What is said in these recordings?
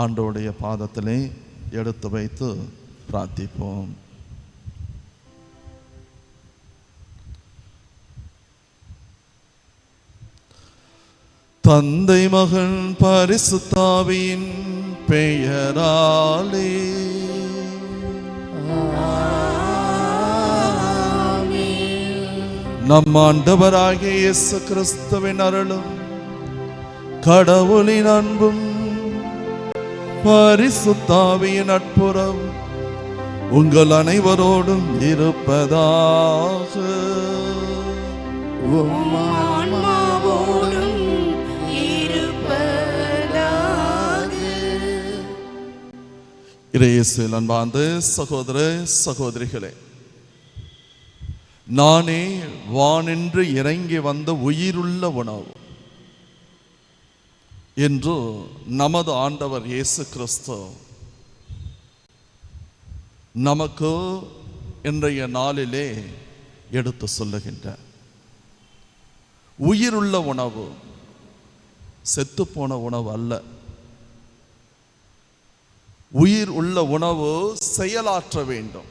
ஆண்டவருடைய பாதத்திலே எடுத்து வைத்து பிரார்த்திப்போம். தந்தை மகன் பரிசுத்த ஆவியின் பெயராலே நம் ஆண்டவராகிய இயேசு கிறிஸ்துவின் அருளும் கடவுளின் அன்பும் பரிசுத்த ஆவியின் நட்புறவும் உங்கள் அனைவரோடும் இருப்பதாக. இயேசுவில் அன்பார்ந்த சகோதர சகோதரிகளே, நானே வானின்று இறங்கி வந்த உயிருள்ள உணவு என்று நமது ஆண்டவர் இயேசு கிறிஸ்து நமக்கு இன்றைய நாளிலே எடுத்து சொல்லுகின்றார். உயிருள்ள உணவு, செத்துப்போன உணவு அல்ல. உயிர் உள்ள உணவு செயலாற்ற வேண்டும்.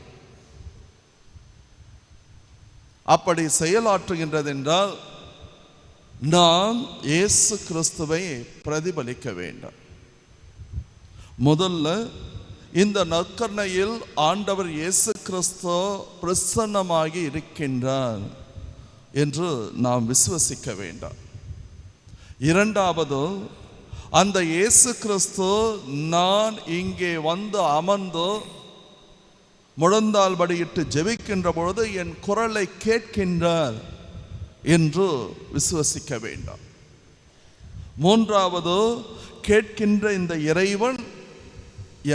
அப்படி செயலாற்றுகின்றது என்றால் நாம் இயேசு கிறிஸ்துவை பிரதிபலிக்க வேண்டும். முதல்ல இந்த நற்கருணையில் ஆண்டவர் இயேசு கிறிஸ்து பிரசன்னமாகி இருக்கின்றார் என்று நாம் விசுவசிக்க வேண்டும். இரண்டாவது, அந்த இயேசு கிறிஸ்து நான் இங்கே வந்து அமர்ந்து முழந்தால் படியிட்டு ஜெபிக்கின்ற பொழுது என் குரலை கேட்கின்றார் என்று விசுவசிக்க வேண்டும். மூன்றாவது, கேட்கின்ற இந்த இறைவன்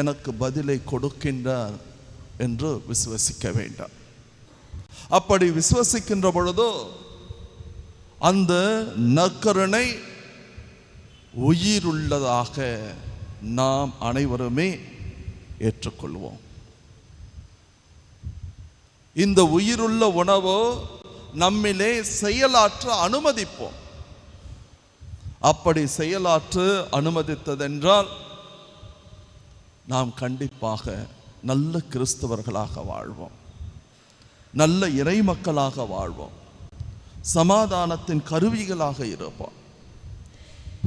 எனக்கு பதிலை கொடுக்கின்றார் என்று விசுவசிக்க வேண்டும். அப்படி விசுவசிக்கின்ற பொழுது அந்த நற்கருணை உயிருள்ளதாக நாம் அனைவருமே ஏற்றுக்கொள்வோம். இந்த உயிருள்ள உணவு நம்மிலே செயலாற்ற அனுமதிப்போம். அப்படி செயலாற்ற அனுமதித்ததென்றால் நாம் கண்டிப்பாக நல்ல கிறிஸ்தவர்களாக வாழ்வோம், நல்ல இறை மக்களாக வாழ்வோம், சமாதானத்தின் கருவிகளாக இருப்போம்.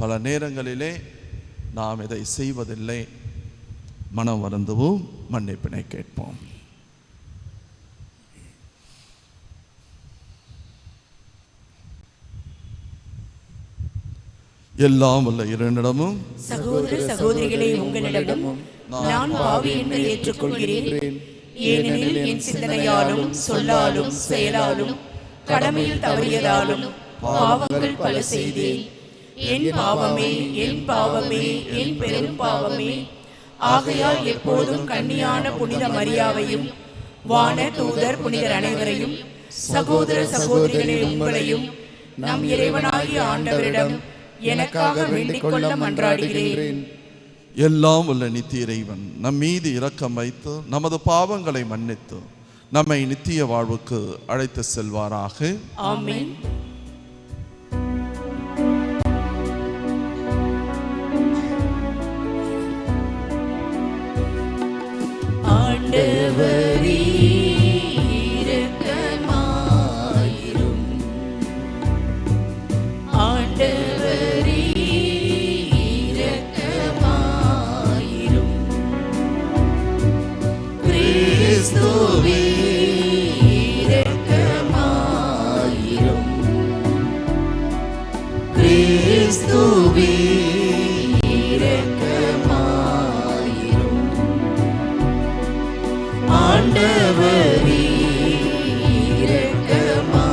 பல நேரங்களிலே நாம் இதை செய்வதில்லை. மனம் வருந்துவோம், மன்னிப்பினை கேட்போம். எல்லாம் வல்ல இறைவனிடமும் சகோதர சகோதரிகளே உங்களிடமும் நான் பாவி என்று ஏற்றுக்கொள்கிறேன். ஏனெனில் என் சிந்தனையாலும் சொல்லாலும் செயலாலும் கடமையில் தவறியதாலும் பாவங்கள் பல செய்தேன். என் பாவமே, என் பாவமே, என் பெரும் பாவமே. ஆகையால் எப்போதும் கன்னியான புனித மரியாவையும் வான தூதர் புனிதர் அனைவரையும் சகோதர சகோதரிகளே உங்களையும் நம் இறைவனாகிய ஆண்டவரிடம் எனக்காக வேண்டிக் கொள்ள மன்றாடுகிறேன். எல்லாம் உள்ள நித்திய இறைவன் நம் மீது இரக்கம் வைத்து நமது பாவங்களை மன்னித்து நம்மை நித்திய வாழ்வுக்கு அழைத்து செல்வாராக. ஆமென். ஆண்டவரே இரக்கமாயிரும். ஆண்டவரே இரக்கமாயிரும். கிறிஸ்துவே இரக்கமாயிரும். கிறிஸ்துவே ஆண்டவரே இரக்கமாயிரும்.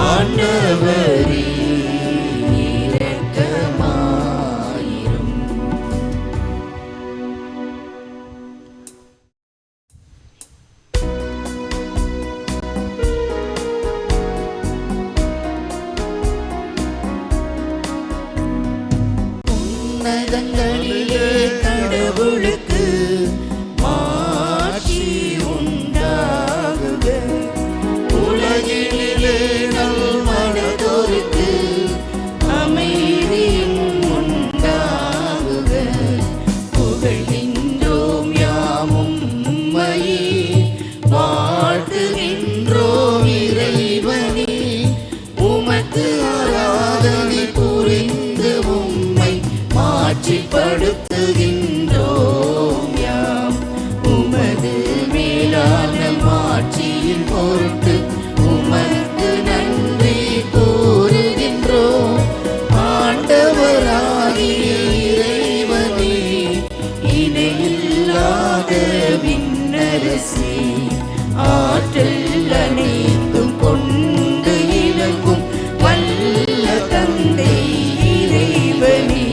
ஆண்டவரே இரக்கமாயிரும். உன்னதங்களிலே கடவுளுக்கு மாட்சி உண்டாகுக. உலகினிலே நல் மனதோருக்கு அமைதியும் அரசி ஆற்றல் அனைத்தும் கொண்டு இலங்கும் வல்ல தந்தை இறைவனே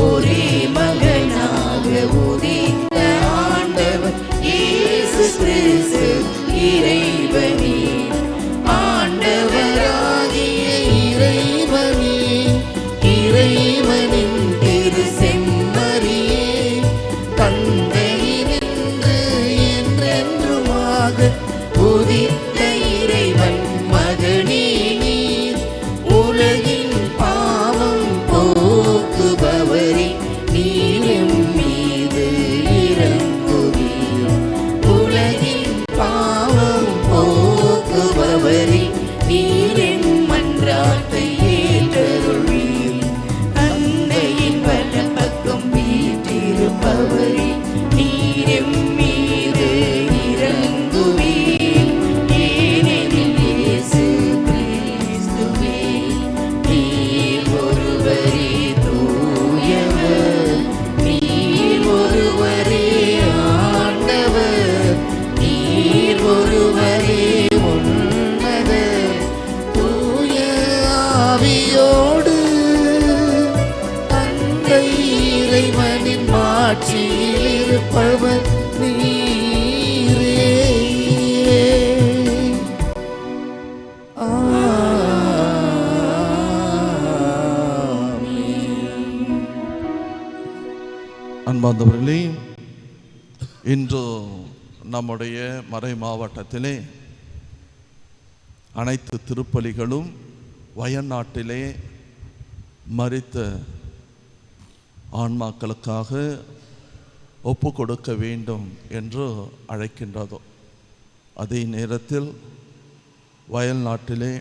ஒரே மகனாக உதித்த ஆண்டவர் இயேசு கிறிஸ்து இறைவனே ஆண்டவராகிய இறைவனே இறைவனின் திரு செம்மறியே தந்தையினின்று என்றென்றுமாக உதித்த இறைவன் மகனே நீர் உலகின் பாவம் போக்குபவரே நீரும் மீது இறங்குவீர் உலகின் பாவம் போக்குபவரே நீரின் மன்றாட்டை ஏற்றருள்வீர் தந்தையின் வலப்பக்கம் வீற்றிருப்பவரே நீரும் மீது இறங்குவீர் ஏனெனில் இயேசு கிறிஸ்துவே நீர் ஒருவரே தூயவர் நீர் ஒருவரே ஆண்டவர் நீர் ஒருவரே உன்னதர் தூய ஆவியோடு தந்தை இறைவனின் மாட்சியில் இருப்பவர் நீரே ஆமென். அன்பார்ந்தவர்களே, இன்று நம்முடைய மறை மாவட்டத்திலே அனைத்து திருப்பலிகளும் வயநாட்டிலே மரித்த ஆன்மாக்களுக்காக ஒப்பு கொடுக்க வேண்டும் என்று அழைக்கின்றதோ, அதே நேரத்தில் வயல்நாட்டிலே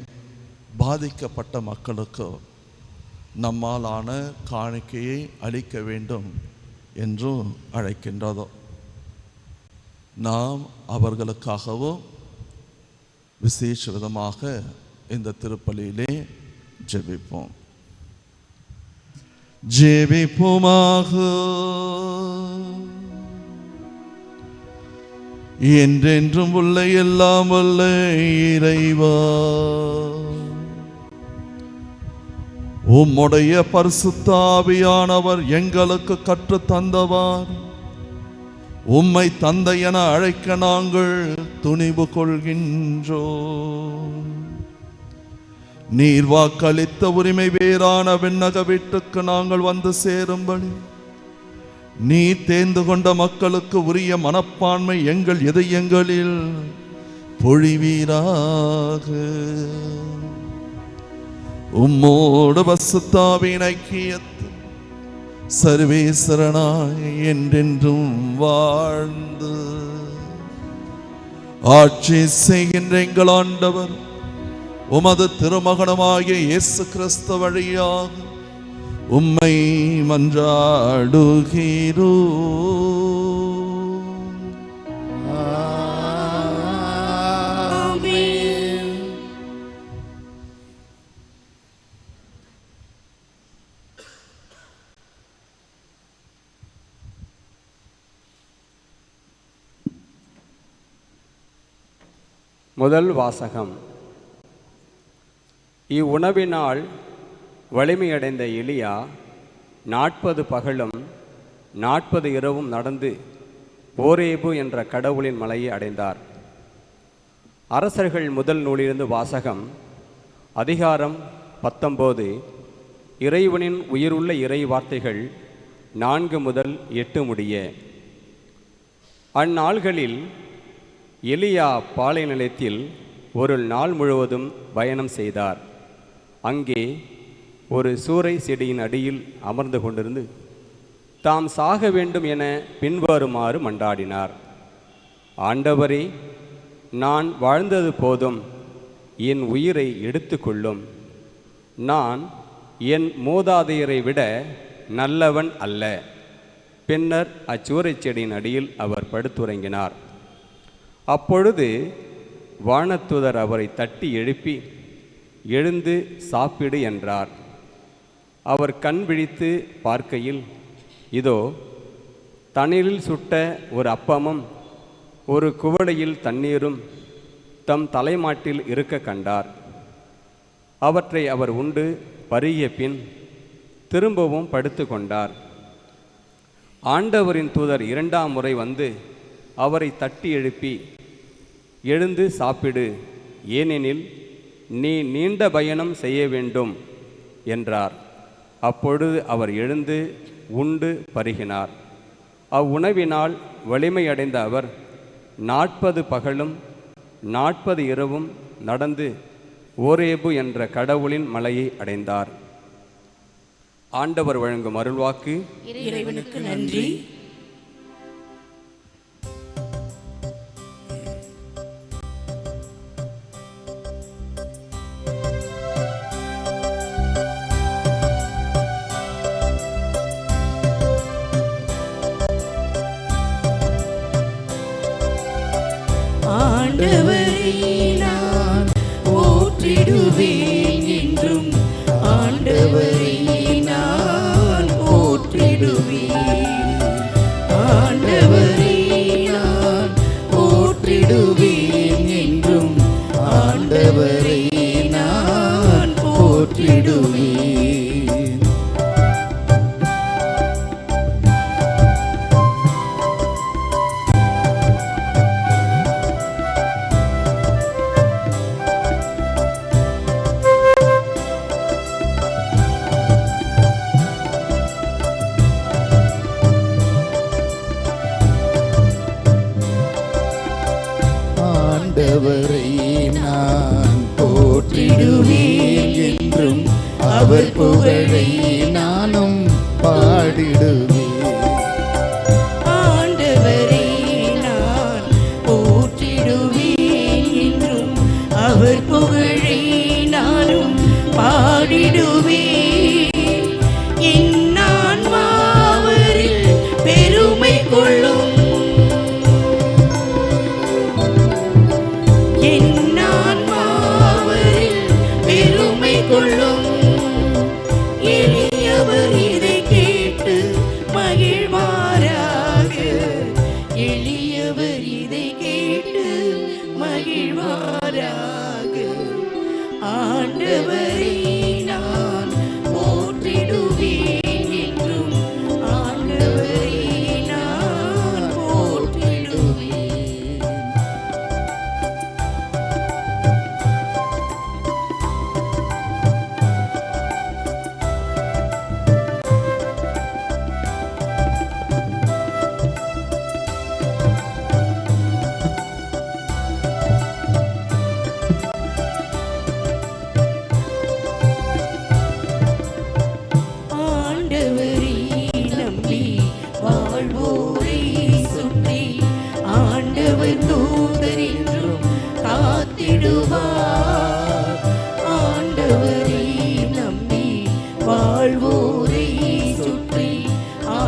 பாதிக்கப்பட்ட மக்களுக்கு நம்மாலான காணிக்கையை அளிக்க வேண்டும் என்று அழைக்கின்றதோ, நாம் அவர்களுக்காகவும் விசேஷ விதமாக இந்த திருப்பலியிலே ஜெபிப்போம். ஜெபிப்போமாக. என்றென்றும் உள்ள எல்லாம் வல்ல இறைவா, உம்முடைய பரிசுத்த ஆவியானவர் எங்களுக்கு கற்றுத் தந்தவார் உம்மை தந்தை என அழைக்க நாங்கள் துணிவு கொள்கின்றோம். நீர் வாக்களித்த உரிமை வேறான விண்ணக வீட்டுக்கு நாங்கள் வந்து சேரும்படி நீர் தேர்ந்து கொண்ட மக்களுக்கு உரிய மனப்பான்மை எங்கள் இதயங்களில் பொழிவீராக. உம்மோடு பரிசுத்தாவின் ஐக்கியத்தில் சர்வேஸ்வரனாய் என்றென்றும் வாழ்ந்து ஆட்சி செய்கின்ற எங்கள் ஆண்டவர் உமது திருமகனமாகிய இயேசு கிறிஸ்து வழியாக உம்மை மன்றாடுகிறோம். ஆமென். முதல் வாசகம். இவ்வுணவினால் வலிமையடைந்த எலியா 40 பகலும் 40 இரவும் நடந்து ஓரேபு என்ற கடவுளின் மலையை அடைந்தார். அரசர்கள் முதல் நூலிலிருந்து வாசகம். அதிகாரம் 19. இறைவனின் உயிருள்ள இறை வார்த்தைகள் 4 முதல் 8 முடிய. அந்நாள்களில் எலியா பாலை நிலத்தில் ஒரு நாள் முழுவதும் பயணம் செய்தார். அங்கே ஒரு சூரை செடியின் அடியில் அமர்ந்து கொண்டிருந்து தாம் சாக வேண்டும் என பின்வருமாறு மன்றாடினார். ஆண்டவரே, நான் வாழ்ந்தது போதும், என் உயிரை எடுத்துக்கொள்ளும். நான் என் மூதாதையரை விட நல்லவன் அல்ல. பின்னர் அச்சூரை செடியின் அடியில் அவர் படுத்துறங்கினார். அப்பொழுது வானதூதர் அவரை தட்டி எழுப்பி, எழுந்து சாப்பிடு என்றார். அவர் கண் விழித்து பார்க்கையில், இதோ தண்ணீரில் சுட்ட ஒரு அப்பமும் ஒரு குவளையில் தண்ணீரும் தம் தலைமாட்டில் இருக்க கண்டார். அவற்றை அவர் உண்டு பருகிய பின் திரும்பவும் படுத்து கொண்டார். ஆண்டவரின் தூதர் 2ஆம் முறை வந்து அவரை தட்டி எழுப்பி, எழுந்து சாப்பிடு, ஏனெனில் நீ நீண்ட பயணம் செய்ய வேண்டும் என்றார். அப்பொழுது அவர் எழுந்து உண்டு பருகினார். அவ்வுணவினால் வலிமையடைந்த அவர் 40 பகலும் 40 இரவும் நடந்து ஓரேபு என்ற கடவுளின் மலையை அடைந்தார். ஆண்டவர் வழங்கும் அருள்வாக்கு. இறைவனுக்கு நன்றி. ஆண்டவரை நான் போற்றிடுவேன் என்றும், ஆண்டவரை நான் போற்றிடுவேன், ஆண்டவரை நான் போற்றிடுவேன் என்றும், ஆண்டவரை நான் போற்றிடுவேன். ஆண்டவரை நான் போற்றிடுவேன் என்றும், அவர் புகழை நானும் பாடிடுவேன். ஆண்டவரை நான் போற்றிடுவேன் என்றும், அவர் புகழை நானும் பாடிடுவேன். என் ஆன்மா அவரில் பெருமை கொள்ளும், கொள்ளும். எளியவர் இதை கேட்டு மகிழ்வாராக, எளியவர் இதை கேட்டு மகிழ்வாராக. ஆண்டவரை நான் போற்றிடுவேன் என்றும், ஆண்டவரை நான் போற்றிடுவேன். ஆண்டவரை நம்பி வாழ்வோரை சுற்றி,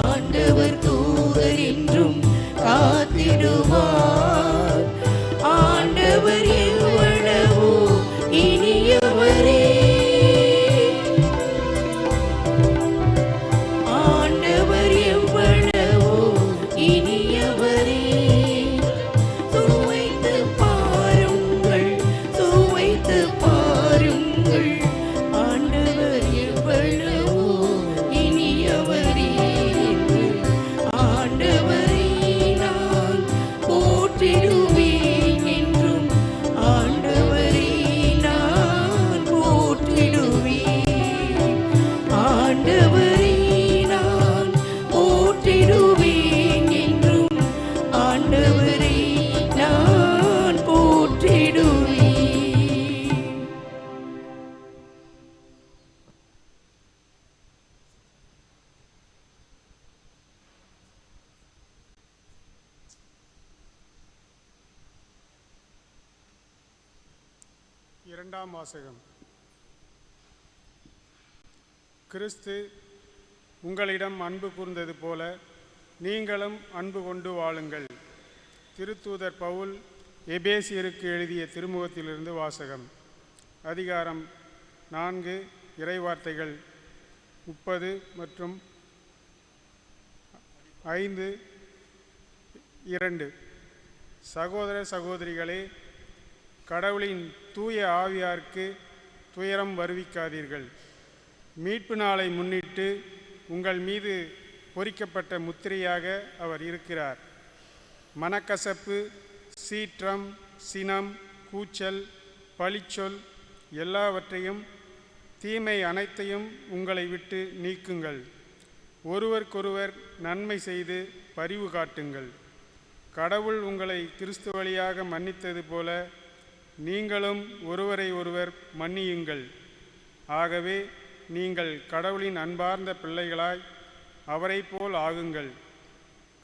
ஆண்டவர் தூதர் என்றும் காத்திடுவார். ஆண்டவர் எவ்வளவோ இனியவரே, ஆண்டவர் எவ்வளவோ இனியவரே. சுவைத்து பாருங்கள், சுவைத்து பாருங்கள், ஆண்டவர் எவ்வளவோ இனியவரே என்று. ஆண்டவரை நான் போற்றிடுவேன் என்றும், ஆண்டவரை நான் போற்றிடுவேன், ஆண்டவரை நான் போற்றிடுவேன் என்றும், ஆண்டவரை நான் போற்றிடுவேன். இரண்டாம் வாசகம். கிறிஸ்து உங்களிடம் அன்பு கூர்ந்தது போல நீங்களும் அன்பு கொண்டு வாழுங்கள். திருத்தூதர் பவுல் எபேசியருக்கு எழுதிய திருமுகத்திலிருந்து வாசகம். அதிகாரம் 4, இறைவார்த்தைகள் 30 மற்றும் 5:2. சகோதர சகோதரிகளே, கடவுளின் தூய ஆவியாருக்கு துயரம் வருவிக்காதீர்கள். மீட்பு நாளை முன்னிட்டு உங்கள் மீது பொறிக்கப்பட்ட முத்திரையாக அவர் இருக்கிறார். மனக்கசப்பு, சீற்றம், சினம், கூச்சல், பழிச்சொல் எல்லாவற்றையும், தீமை அனைத்தையும் உங்களை விட்டு நீக்குங்கள். ஒருவருக்கொருவர் நன்மை செய்து பரிவு காட்டுங்கள். கடவுள் உங்களை கிறிஸ்து வழியாக மன்னித்தது போல நீங்களும் ஒருவரை ஒருவர் மன்னியுங்கள். ஆகவே நீங்கள் கடவுளின் அன்பார்ந்த பிள்ளைகளாய் அவரை போல் ஆகுங்கள்.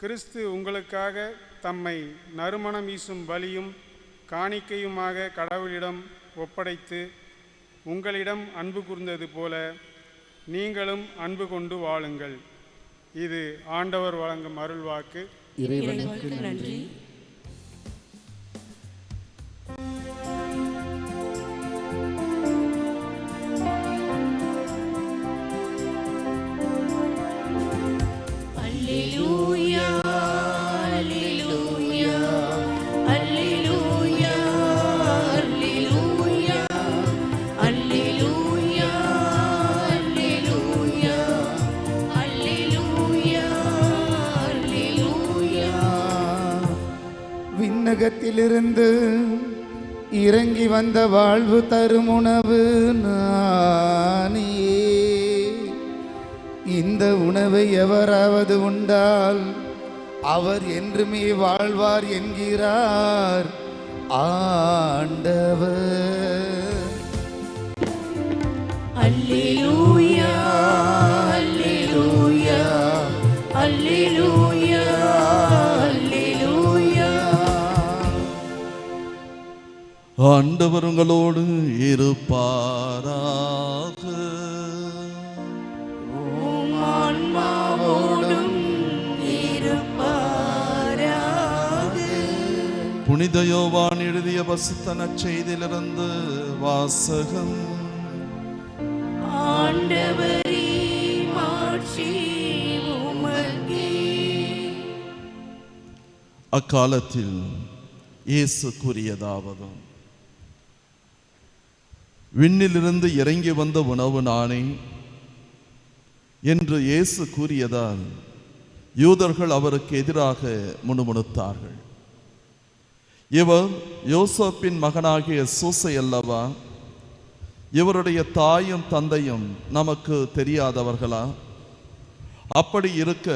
கிறிஸ்து உங்களுக்காக தம்மை நறுமணம் வீசும் பலியும் காணிக்கையுமாக கடவுளிடம் ஒப்படைத்து உங்களிடம் அன்பு கூர்ந்தது போல நீங்களும் அன்பு கொண்டு வாழுங்கள். இது ஆண்டவர் வழங்கும் அருள்வாக்கு. இறைவனுக்கு நன்றி. அல்லேலூயா, அல்லேலூயா, அல்லேலூயா, அல்லேலூயா, அல்லேலூயா, அல்லேலூயா, அல்லேலூயா, அல்லேலூயா. விண்ணகத்திலிருந்து இறங்கி வந்த வாழ்வு தரும் உணவு நானே. இந்த உணவை எவராவது உண்டால் அவர் என்றுமே வாழ்வார் என்கிறார் ஆண்டவர். அல்லேலூயா, அல்லேலூயா, அல்லேலூயா, அல்லேலூயா. ஆண்டவர் உங்களோடு இருப்பாராக. உம் ஆன்மாவோடும் இருப்பாராக. புனித யோவான் எழுதிய பரிசுத்த நற்செய்தியிலிருந்து வாசகம். ஆண்டவரே, மாட்சி உமக்கே. அக்காலத்தில் இயேசு கூறியதாவது: விண்ணிலிருந்து இறங்கி வந்த உணவு நானே என்று இயேசு கூறியதால் யூதர்கள் அவருக்கு எதிராக முணுமுணுத்தார்கள். இவர் யோசேப்பின் மகனாகிய சூசை அல்லவா? இவருடைய தாயும் தந்தையும் நமக்கு தெரியாதவர்களா? அப்படி இருக்க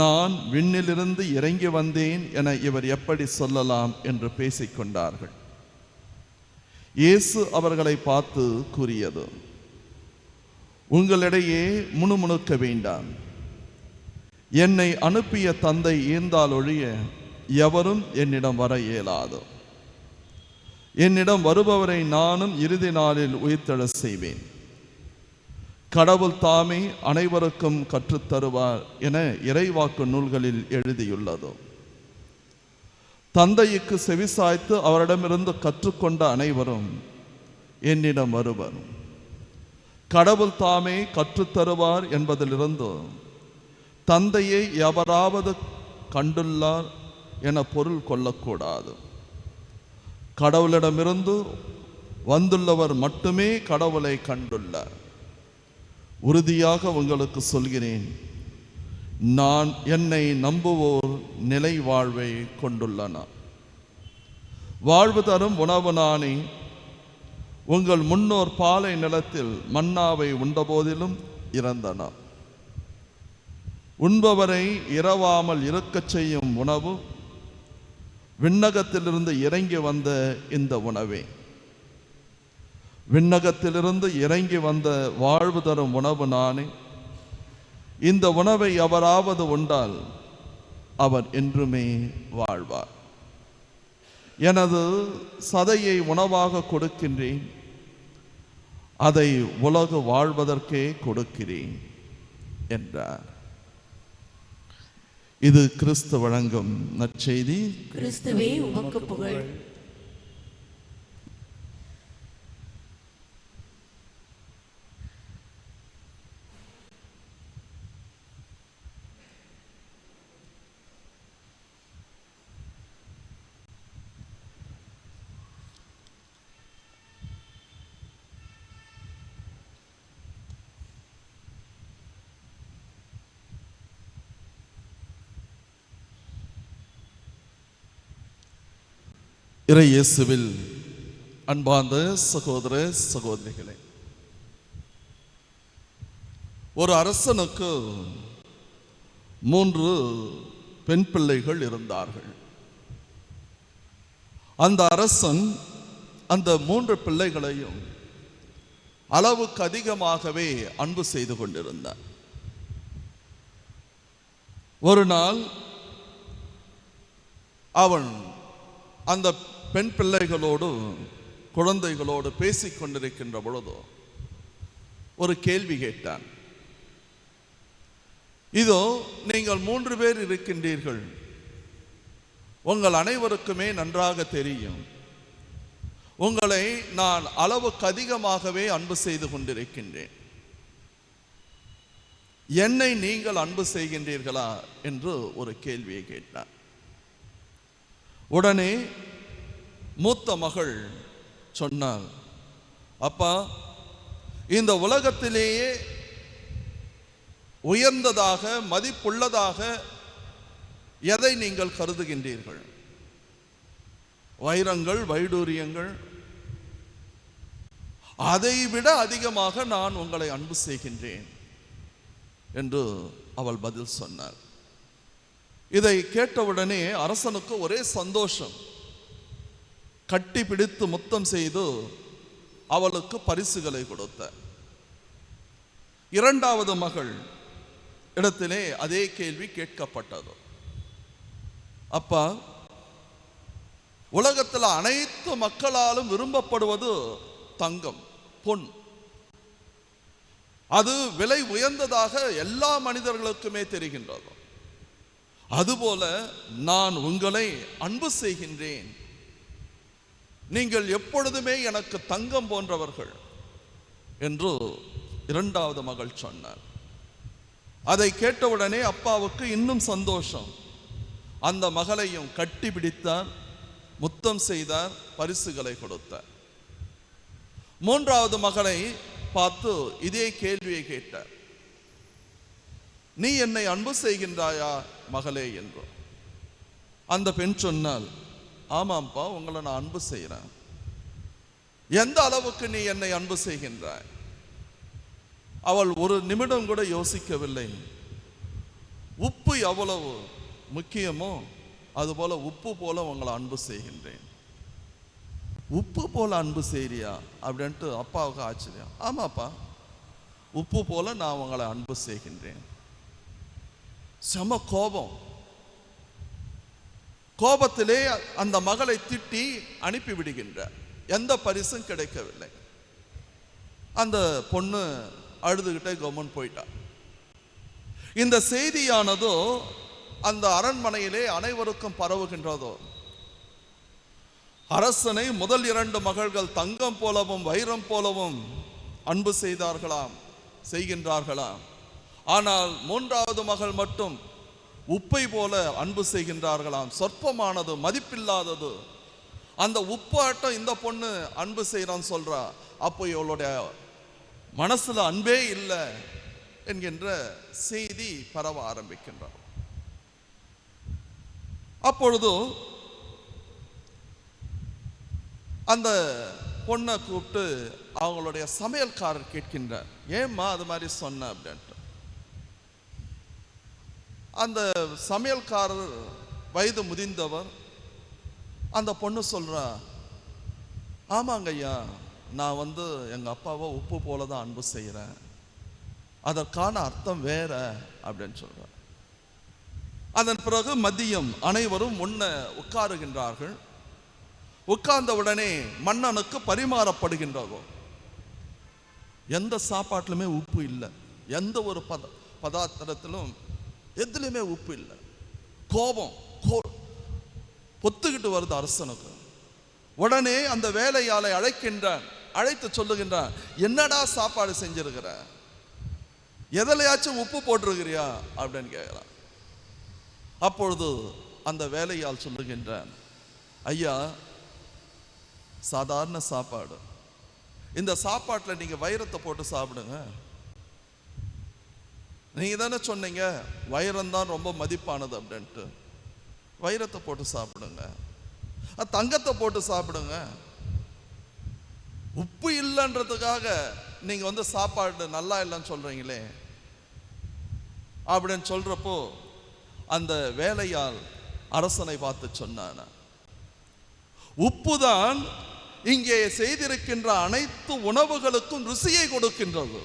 நான் விண்ணிலிருந்து இறங்கி வந்தேன் என இவர் எப்படி சொல்லலாம் என்று பேசிக்கொண்டார்கள். இயேசு அவர்களை பார்த்து கூறியது: உங்களிடையே முணுமுணுக்க வேண்டாம். என்னை அனுப்பிய தந்தை ஈர்ந்தால் ஒழிய எவரும் என்னிடம் வர இயலாது. என்னிடம் வருபவரை நானும் இறுதி நாளில் உயிர்த்தெழ செய்வேன். கடவுள் தாமே அனைவருக்கும் கற்றுத்தருவார் என இறைவாக்கு நூல்களில் எழுதியுள்ளது. தந்தைக்கு செவிசாய்த்து அவரிடமிருந்து கற்றுக்கொண்ட அனைவரும் என்னிடம் வருவர். கடவுள் தாமே கற்றுத்தருவார் என்பதிலிருந்து தந்தையை எவராவது கண்டுள்ளார் என பொருள் கொள்ளக்கூடாது. கடவுளிடமிருந்து வந்துள்ளவர் மட்டுமே கடவுளை கண்டுள்ளார். உறுதியாக உங்களுக்கு சொல்கிறேன், நான் என்னை நம்புவோர் நிலை வாழ்வை கொண்டுள்ளனர். வாழ்வு தரும் உணவு நானே. உங்கள் முன்னோர் பாலை நிலத்தில் மன்னாவை உண்டபோதிலும் இறந்தனர். உண்பவரை இரவாமல் இருக்கச் செய்யும் உணவு விண்ணகத்திலிருந்து இறங்கி வந்த இந்த உணவே. விண்ணகத்திலிருந்து இறங்கி வந்த வாழ்வு தரும் உணவு நானே. இந்த உணவை எவராவது உண்டால் அவர் என்றுமே வாழ்வார். எனது சதையை உணவாக கொடுக்கின்றேன், அதை உலகு வாழ்வதற்கே கொடுக்கிறேன் என்றார். இது கிறிஸ்து வழங்கும் நற்செய்தி. கிறிஸ்துவே உமக்கு புகழ். இறை இயேசுவில் அன்பார்ந்த சகோதர சகோதரிகளே, ஒரு அரசனுக்கு 3 பெண் பிள்ளைகள் இருந்தார்கள். அந்த அரசன் அந்த 3 பிள்ளைகளையும் அளவுக்கு அதிகமாகவே அன்பு செய்து கொண்டிருந்தார். ஒரு நாள் அவன் அந்த பெண் பிள்ளைகளோடு குழந்தைகளோடு பேசிக் கொண்டிருக்கின்ற பொழுது ஒரு கேள்வி கேட்டான். இதோ நீங்கள் 3 பேர் இருக்கின்றீர்கள், உங்கள் அனைவருக்குமே நன்றாக தெரியும், உங்களை நான் அளவுக்கு அதிகமாகவே அன்பு செய்து கொண்டிருக்கின்றேன். என்னை நீங்கள் அன்பு செய்கின்றீர்களா என்று ஒரு கேள்வியை கேட்டார். உடனே மூத்த மகள் சொன்னாள், அப்பா, இந்த உலகத்திலேயே உயர்ந்ததாக மதிப்புள்ளதாக எதை நீங்கள் கருதுகின்றீர்கள்? வைரங்கள், வைடூரியங்கள், அதைவிட அதிகமாக நான் உங்களை அன்பு செய்கின்றேன் என்று அவள் பதில் சொன்னார். இதை கேட்டவுடனே அரசனுக்கு ஒரே சந்தோஷம். கட்டி பிடித்து முத்தம் செய்து அவளுக்கு பரிசுகளை கொடுத்தார். 2வது மகள் இடத்திலே அதே கேள்வி கேட்கப்பட்டது. அப்பா, உலகத்தில் அனைத்து மக்களாலும் விரும்பப்படுவது தங்கம், பொன். அது விலை உயர்ந்ததாக எல்லா மனிதர்களுக்குமே தெரிகின்றது. அதுபோல நான் உங்களை அன்பு செய்கின்றேன். நீங்கள் எப்பொழுதுமே எனக்கு தங்கம் போன்றவர்கள் என்று 2வது மகள் சொன்னார். அதை கேட்டவுடனே அப்பாவுக்கு இன்னும் சந்தோஷம். அந்த மகளையும் கட்டி பிடித்தார், முத்தம் செய்தார், பரிசுகளை கொடுத்தார். 3வது மகளை பார்த்து இதே கேள்வியை கேட்டார். நீ என்னை அன்பு செய்கின்றாயா மகளே என்று. அந்த பெண் சொன்னால், ஆமாம்ப்பா, உங்களை நான் அன்பு செய்கிறேன். எந்த அளவுக்கு நீ என்னை அன்பு செய்கின்றாய்? அவள் ஒரு நிமிடம் கூட யோசிக்கவில்லை. உப்பு எவ்வளவு முக்கியமோ அதுபோல உப்பு போல உங்களை அன்பு செய்கின்றேன். உப்பு போல அன்பு செய்றியா அப்படின்ட்டு அப்பாவுக்கு ஆச்சரியம். ஆமாப்பா, உப்பு போல நான் உங்களை அன்பு செய்கின்றேன். செம கோபம். கோபத்திலே அந்த மகளை திட்டி அனுப்பி விடுகின்றார். எந்த பரிசும் கிடைக்கவில்லை. அந்த பொண்ணு அழுதுகிட்டே கவர்மெண்ட் போயிட்டா. இந்த செய்தியானதோ அந்த அரண்மனையிலே அனைவருக்கும் பரவுகின்றதோ. அரசனை முதல் 2 மகள்கள் தங்கம் போலவும் வைரம் போலவும் அன்பு செய்கின்றார்களாம். ஆனால் 3வது மகள் மட்டும் உப்பை போல அன்பு செய்கின்றார்களாம். சொற்பமானது, மதிப்பில்லாதது. அந்த உப்பாட்டம் இந்த பொண்ணு அன்பு செய்யறான்னு சொல்றா. அப்போ இவளுடைய மனசுல அன்பே இல்லை என்கின்ற செய்தி பரவ ஆரம்பிக்கின்றார். அப்பொழுது அந்த பொண்ணை கூப்பிட்டு அவங்களுடைய சமையல்காரர் கேட்கின்றார், ஏம்மா அது மாதிரி சொன்ன அப்படின்ட்டு. அந்த சமையல்காரர் வயது முதிர்ந்தவர். அந்த பொண்ணு சொல்றா, ஆமாங்க ஐயா, நான் எங்கள் அப்பாவை உப்பு போல தான் அன்பு செய்கிறேன், அதற்கான அர்த்தம் வேற அப்படின்னு சொல்கிறார். அதன் பிறகு மதியம் அனைவரும் உட்காருகின்றார்கள். உட்கார்ந்த உடனே மன்னனுக்கு பரிமாறப்படுகின்றதோ. எந்த சாப்பாட்டிலுமே உப்பு இல்லை, எந்த ஒரு பதார்த்தத்திலும் எதுலையுமே உப்பு இல்லை. கோபம் பொத்துக்கிட்டு வருது அரசனுக்கு. உடனே அந்த வேலையாளை அழைத்து சொல்லுகின்றான், என்னடா சாப்பாடு செஞ்சிருக்கிற, எதிலையாச்சும் உப்பு போட்டிருக்கிறியா அப்படின்னு கேட்கிறான். அப்பொழுது அந்த வேலையாள் சொல்லுகின்றான், ஐயா, சாதாரண சாப்பாடு, இந்த சாப்பாட்டில் நீங்க வைரத்தை போட்டு சாப்பிடுங்க. நீங்க தானே சொன்னீங்க வைரம் தான் ரொம்ப மதிப்பானது அப்படின்ட்டு, வைரத்தை போட்டு சாப்பிடுங்க. தங்கத்தை போட்டு சாப்பிடுங்க. உப்பு இல்லைன்றதுக்காக நீங்க சாப்பாடு நல்லா இல்லைன்னு சொல்றீங்களே அப்படின்னு சொல்றப்போ அந்த வேலையால் அரசனை பார்த்து சொன்னான, உப்புதான் இங்கே செய்திருக்கின்ற அனைத்து உணவுகளுக்கும் ருசியை கொடுக்கின்றது.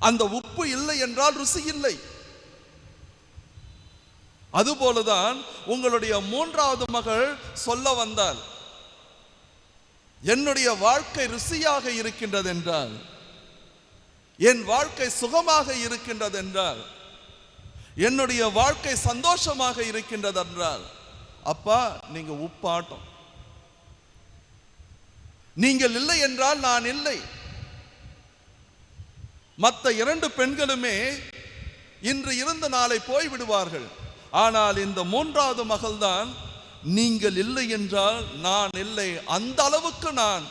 அந்த உப்பு இல்லை என்றால் ருசி இல்லை. அதுபோலதான் உங்களுடைய மூன்றாவது மகள் சொல்ல வந்தால், என்னுடைய வாழ்க்கை ருசியாக இருக்கின்றது என்றால், என் வாழ்க்கை சுகமாக இருக்கின்றது என்றால், என்னுடைய வாழ்க்கை சந்தோஷமாக இருக்கின்றது என்றால், அப்பா நீங்க உப்பாட்டம். நீங்கள் இல்லை என்றால் நான் இல்லை. மற்ற 2 பெண்களுமே இன்று இருந்த நாளை போய்விடுவார்கள். ஆனால் இந்த மூன்றாவது மகள்தான், நீங்கள் இல்லை என்றால் நான் இல்லை, அந்த அளவுக்கு நான்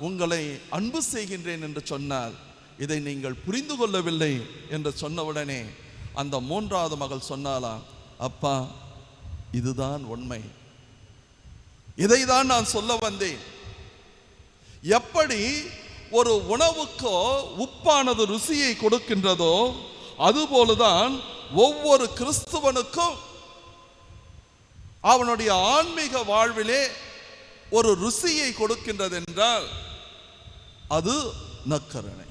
உங்களை அன்பு செய்கின்றேன் என்று சொன்னார். இதை நீங்கள் புரிந்து கொள்ளவில்லை என்று சொன்னவுடனே அந்த மூன்றாவது மகள் சொன்னாலாம், அப்பா இதுதான் உண்மை, இதைதான் நான் சொல்ல வந்தேன். எப்படி ஒரு உணவுக்கோ உப்பானது ருசியை கொடுக்கின்றதோ அதுபோலதான் ஒவ்வொரு கிறிஸ்துவனுக்கும் அவனுடைய ஆன்மீக வாழ்விலே ஒரு ருசியை கொடுக்கின்றது என்றால் அது நற்கருணை.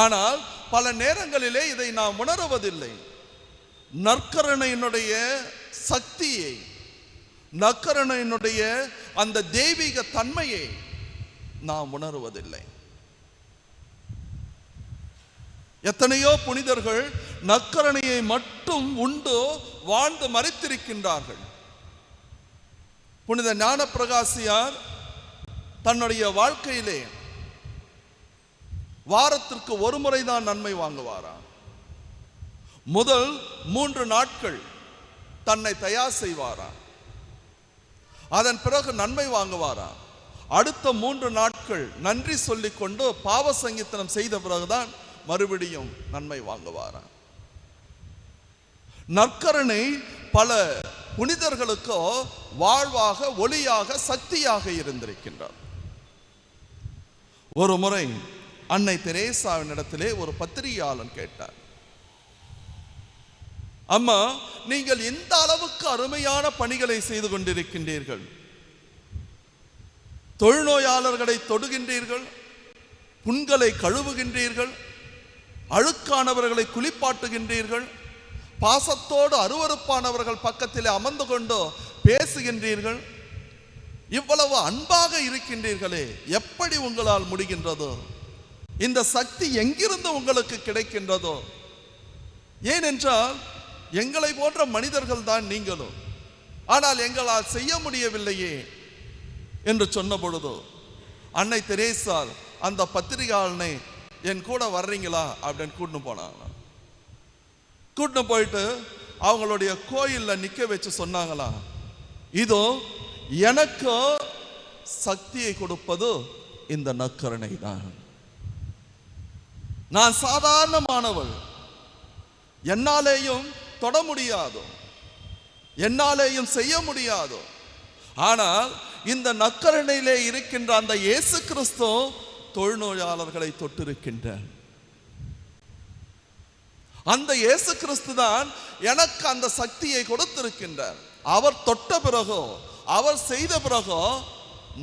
ஆனால் பல நேரங்களிலே இதை நாம் உணருவதில்லை. நற்கருணையினுடைய சக்தியை, நற்கருணையினுடைய அந்த தெய்வீக தன்மையை நாம் உணருவதில்லை. எத்தனையோ புனிதர்கள் நற்கருணையை மட்டும் உண்டு வாழ்ந்து மரித்திருக்கின்றார்கள். புனித ஞானப்பிரகாசியார் தன்னுடைய வாழ்க்கையிலே வாரத்திற்கு ஒரு முறைதான் நன்மை வாங்குவாராம். முதல் 3 நாட்கள் தன்னை தயார் செய்வாராம். அதன் பிறகு நன்மை வாங்குவாராம். அடுத்த 3 நாட்கள் நன்றி சொல்லிக் கொண்டு பாவ சங்கீர்த்தனம் செய்த பிறகுதான் மறுபடியும் நன்மை வாங்குவாராம். நற்கருணை பல புனிதர்களுக்கோ வாழ்வாக, ஒளியாக, சக்தியாக இருந்திருக்கின்றார். ஒரு முறை அன்னை தெரேசாவின் இடத்திலே ஒரு பத்திரிகையாளன் கேட்டார், அம்மா நீங்கள் இந்த அளவுக்கு அருமையான பணிகளை செய்து கொண்டிருக்கின்றீர்கள், தொழுநோயாளர்களை தொடுகின்றீர்கள், புண்களை கழுவுகின்றீர்கள், அழுக்கானவர்களை குளிப்பாட்டுகின்றீர்கள், பாசத்தோடு அருவருப்பானவர்கள் பக்கத்தில் அமர்ந்து கொண்டு பேசுகின்றீர்கள், இவ்வளவு அன்பாக இருக்கின்றீர்களே, எப்படி உங்களால் முடிகின்றதோ? இந்த சக்தி எங்கிருந்து உங்களுக்கு கிடைக்கின்றதோ? ஏனென்றால் எங்களை போன்ற மனிதர்கள் தான் நீங்களும், ஆனால் எங்களால் செய்ய முடியவில்லையே என்று சொன்ன பொழுது அன்னை தெரேசால் அந்த பத்திரிகையாளனை என் கூட வர்றீங்களா அப்படின்னு கூட்டின்னு போனாங்க. கூட்டின்னு போயிட்டு அவங்களுடைய கோயிலில் நிற்க வச்சு சொன்னாங்களா, இதோ எனக்கு சக்தியை கொடுப்பது இந்த நற்கருணை தான். நான் சாதாரணமானவள், என்னாலேயும் தொட முடியாது, என்னாலேயும் செய்ய முடியாது. ஆனால் இந்த நற்கருணையிலே இருக்கின்ற அந்த இயேசு கிறிஸ்து தொழுநோயாளர்களை தொட்டிருக்கின்றார். அந்த இயேசு கிறிஸ்து தான் எனக்கு அந்த சக்தியை கொடுத்திருக்கின்றார். அவர் தொட்ட பிறகோ, அவர் செய்த பிறகோ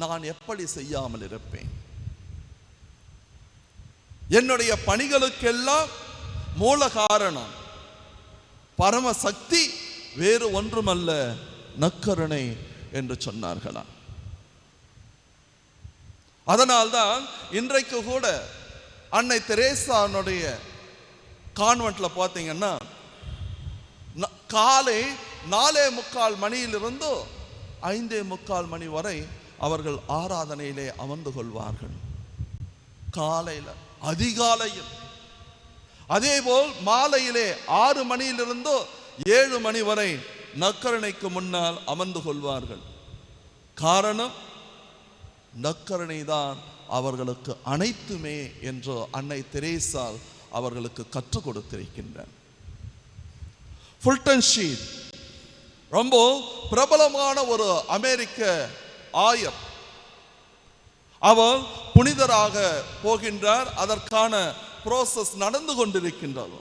நான் எப்படி செய்யாமல் இருப்பேன்? என்னுடைய பணிகளுக்கெல்லாம் மூல காரணம் பரம சக்தி வேறு ஒன்றுமல்ல, நற்கருணை என்று சொன்னார்களா. அதனால்தான் இன்றைக்கு கூட அன்னை தெரேசானுடைய கான்வென்ட்ல பார்த்தீங்கன்னா காலை 4:45 மணியிலிருந்து 5:45 மணி வரை அவர்கள் ஆராதனையிலே அமர்ந்து கொள்வார்கள். காலையில், அதிகாலையில், அதேபோல் மாலையிலே 6 மணியிலிருந்து 7 மணி வரை நற்கருணைக்கு முன்னால் அமர்ந்து கொள்வார்கள். காரணம், நற்கருணை தான் அவர்களுக்கு அனைத்துமே என்று அன்னை தெரேசால் அவர்களுக்கு கற்றுக் கொடுத்திருக்கின்றார். ஃபுல்டன் ஷீட் ரொம்ப பிரபலமான ஒரு அமெரிக்க ஆயர். அவர் புனிதராக போகின்றார். அதற்கான ப்ரோசஸ் நடந்து கொண்டிருக்கின்றது.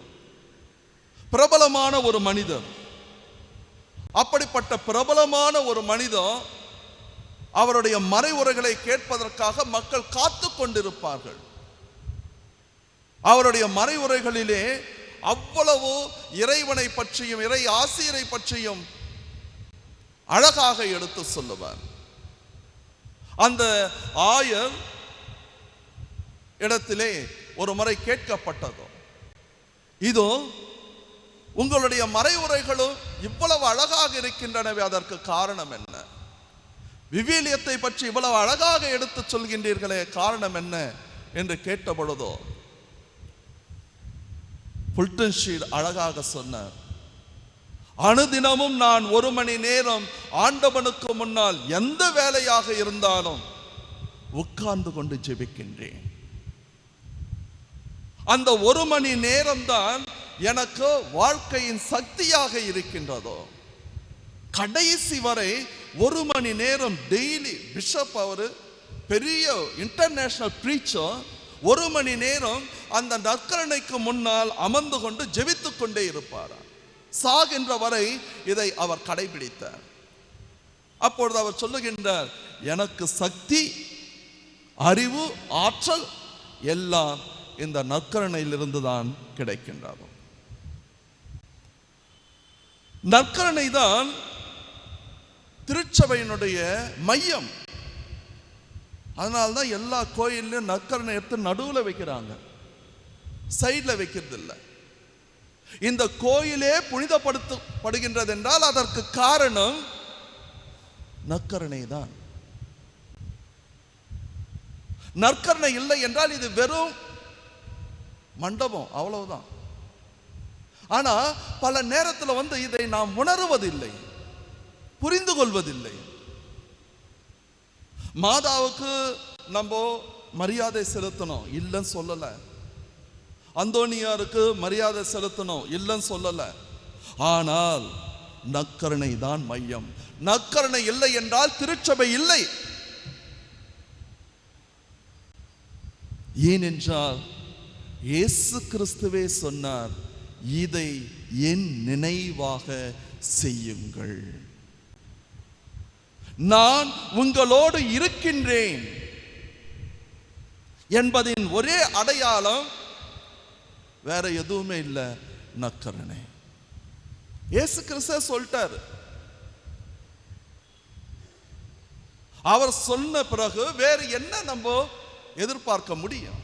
பிரபலமான ஒரு மனிதர். அப்படிப்பட்ட பிரபலமான ஒரு மனிதர் அவருடைய மறைவுரைகளை கேட்பதற்காக மக்கள் காத்து கொண்டிருப்பார்கள். அவருடைய மறைவுரைகளிலே அவ்வளவு இறைவனை பற்றியும் இறை ஆசிரியரை பற்றியும் அழகாக எடுத்து சொல்லுவார். அந்த ஆயர் இடத்திலே ஒரு முறை கேட்கப்பட்டது, இதோ உங்களுடைய மறைவுரைகளும் இவ்வளவு அழகாக இருக்கின்றனவே, அதற்கு காரணம் என்ன? விவிலியத்தை பற்றி இவ்வளவு அழகாக எடுத்து சொல்கின்றீர்களே, காரணம் என்ன என்று கேட்ட பொழுதோ ஃபுல்டன் ஷீட் அழகாக சொன்னார், அனுதினமும் நான் 1 மணி நேரம் ஆண்டவனுக்கு முன்னால் எந்த வேலையாக இருந்தாலும் உட்கார்ந்து கொண்டு ஜெபிக்கின்றேன். அந்த 1 மணி நேரம் தான் எனக்கு வாழ்க்கையின் சக்தியாக இருக்கின்றதோ. கடைசி வரை 1 மணி நேரம் டெய்லி பிஷப், அவர் பெரிய இன்டர்நேஷனல் பிரீச்சர், 1 மணி நேரம் அந்த நற்கருணைக்கு முன்னால் அமர்ந்து கொண்டு ஜெபித்துக் கொண்டே இருப்பார். சாகின்ற வரை இதை அவர் கடைபிடித்தார். அப்பொழுது அவர் சொல்லுகின்றார், எனக்கு சக்தி, அறிவு, ஆற்றல் எல்லாம் இந்த நற்கருணையிலிருந்து தான் கிடைக்கின்றது. நற்கருணை தான் திருச்சபையினுடைய மையம். அதனால்தான் எல்லா கோயிலையும் நற்கருணை எடுத்து நடுவில் வைக்கிறாங்க, சைடில் வைக்கிறது இல்லை. இந்த கோயிலே புனிதப்படுத்தப்படுகின்றது என்றால் அதற்கு காரணம் நற்கருணை தான். நற்கருணை இல்லை என்றால் இது வெறும் மண்டபம், அவ்வளவுதான். ஆனா பல நேரத்தில் இதை நாம் உணருவதில்லை, புரிந்து கொள்வதில்லை. மாதாவுக்கு நம்ம மரியாதை செலுத்தணும் இல்லைன்னு சொல்லல, அந்தோனியாருக்கு மரியாதை செலுத்தணும் இல்லைன்னு சொல்லல, ஆனால் நற்கருணை தான் மையம். நற்கருணை இல்லை என்றால் திருச்சபை இல்லை. ஏனென்றால் இயேசு கிறிஸ்துவே சொன்னார், இதை என் நினைவாக செய்யுங்கள். நான் உங்களோடு இருக்கின்றேன் என்பதின் ஒரே அடையாளம் வேற எதுவுமே இல்லை, நற்கருணை. இயேசு கிறிஸ்து சொல்லிட்டார். அவர் சொன்ன பிறகு வேறு என்ன நம்ம எதிர்பார்க்க முடியும்?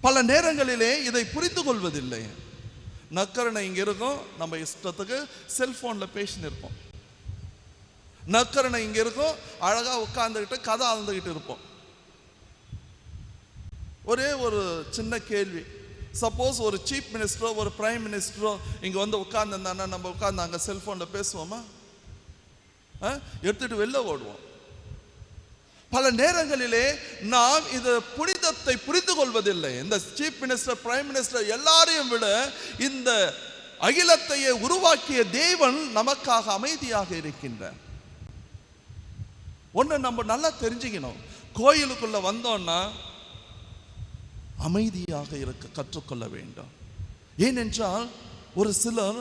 பல நேரங்களிலே இதை புரிந்து கொள்வதில்லை. நற்கருணை இங்க இருக்கும், நம்ம இஷ்டத்துக்கு செல்போன்ல பேசின்னு இருப்போம். நற்கருணை இங்க இருக்கும், அழகா உட்கார்ந்துக்கிட்டு கதை ஆழ்ந்துகிட்டு இருப்போம். ஒரே ஒரு சின்ன கேள்வி, சப்போஸ் ஒரு சீஃப் மினிஸ்டரோ ஒரு பிரைம் மினிஸ்டரோ இங்க உட்கார்ந்துருந்தானா நம்ம உட்கார்ந்து அங்க செல்போன்ல பேசுவோமா? எடுத்துட்டு வெளில ஓடுவோம். பல நேரங்களிலே நாம் இது புனிதத்தை புரிந்து கொள்வதில்லை. இந்த சீஃப் மினிஸ்டர், பிரைம் மினிஸ்டர் எல்லாரையும் விட இந்த அகிலத்தையே உருவாக்கிய தேவன் நமக்காக அமைதியாக இருக்கின்றார். ஒன்று நம்ம நல்லா தெரிஞ்சுக்கணும், கோயிலுக்குள்ள வந்தோம்னா அமைதியாக இருக்க கற்றுக்கொள்ள வேண்டும். ஏனென்றால் ஒரு சிலர்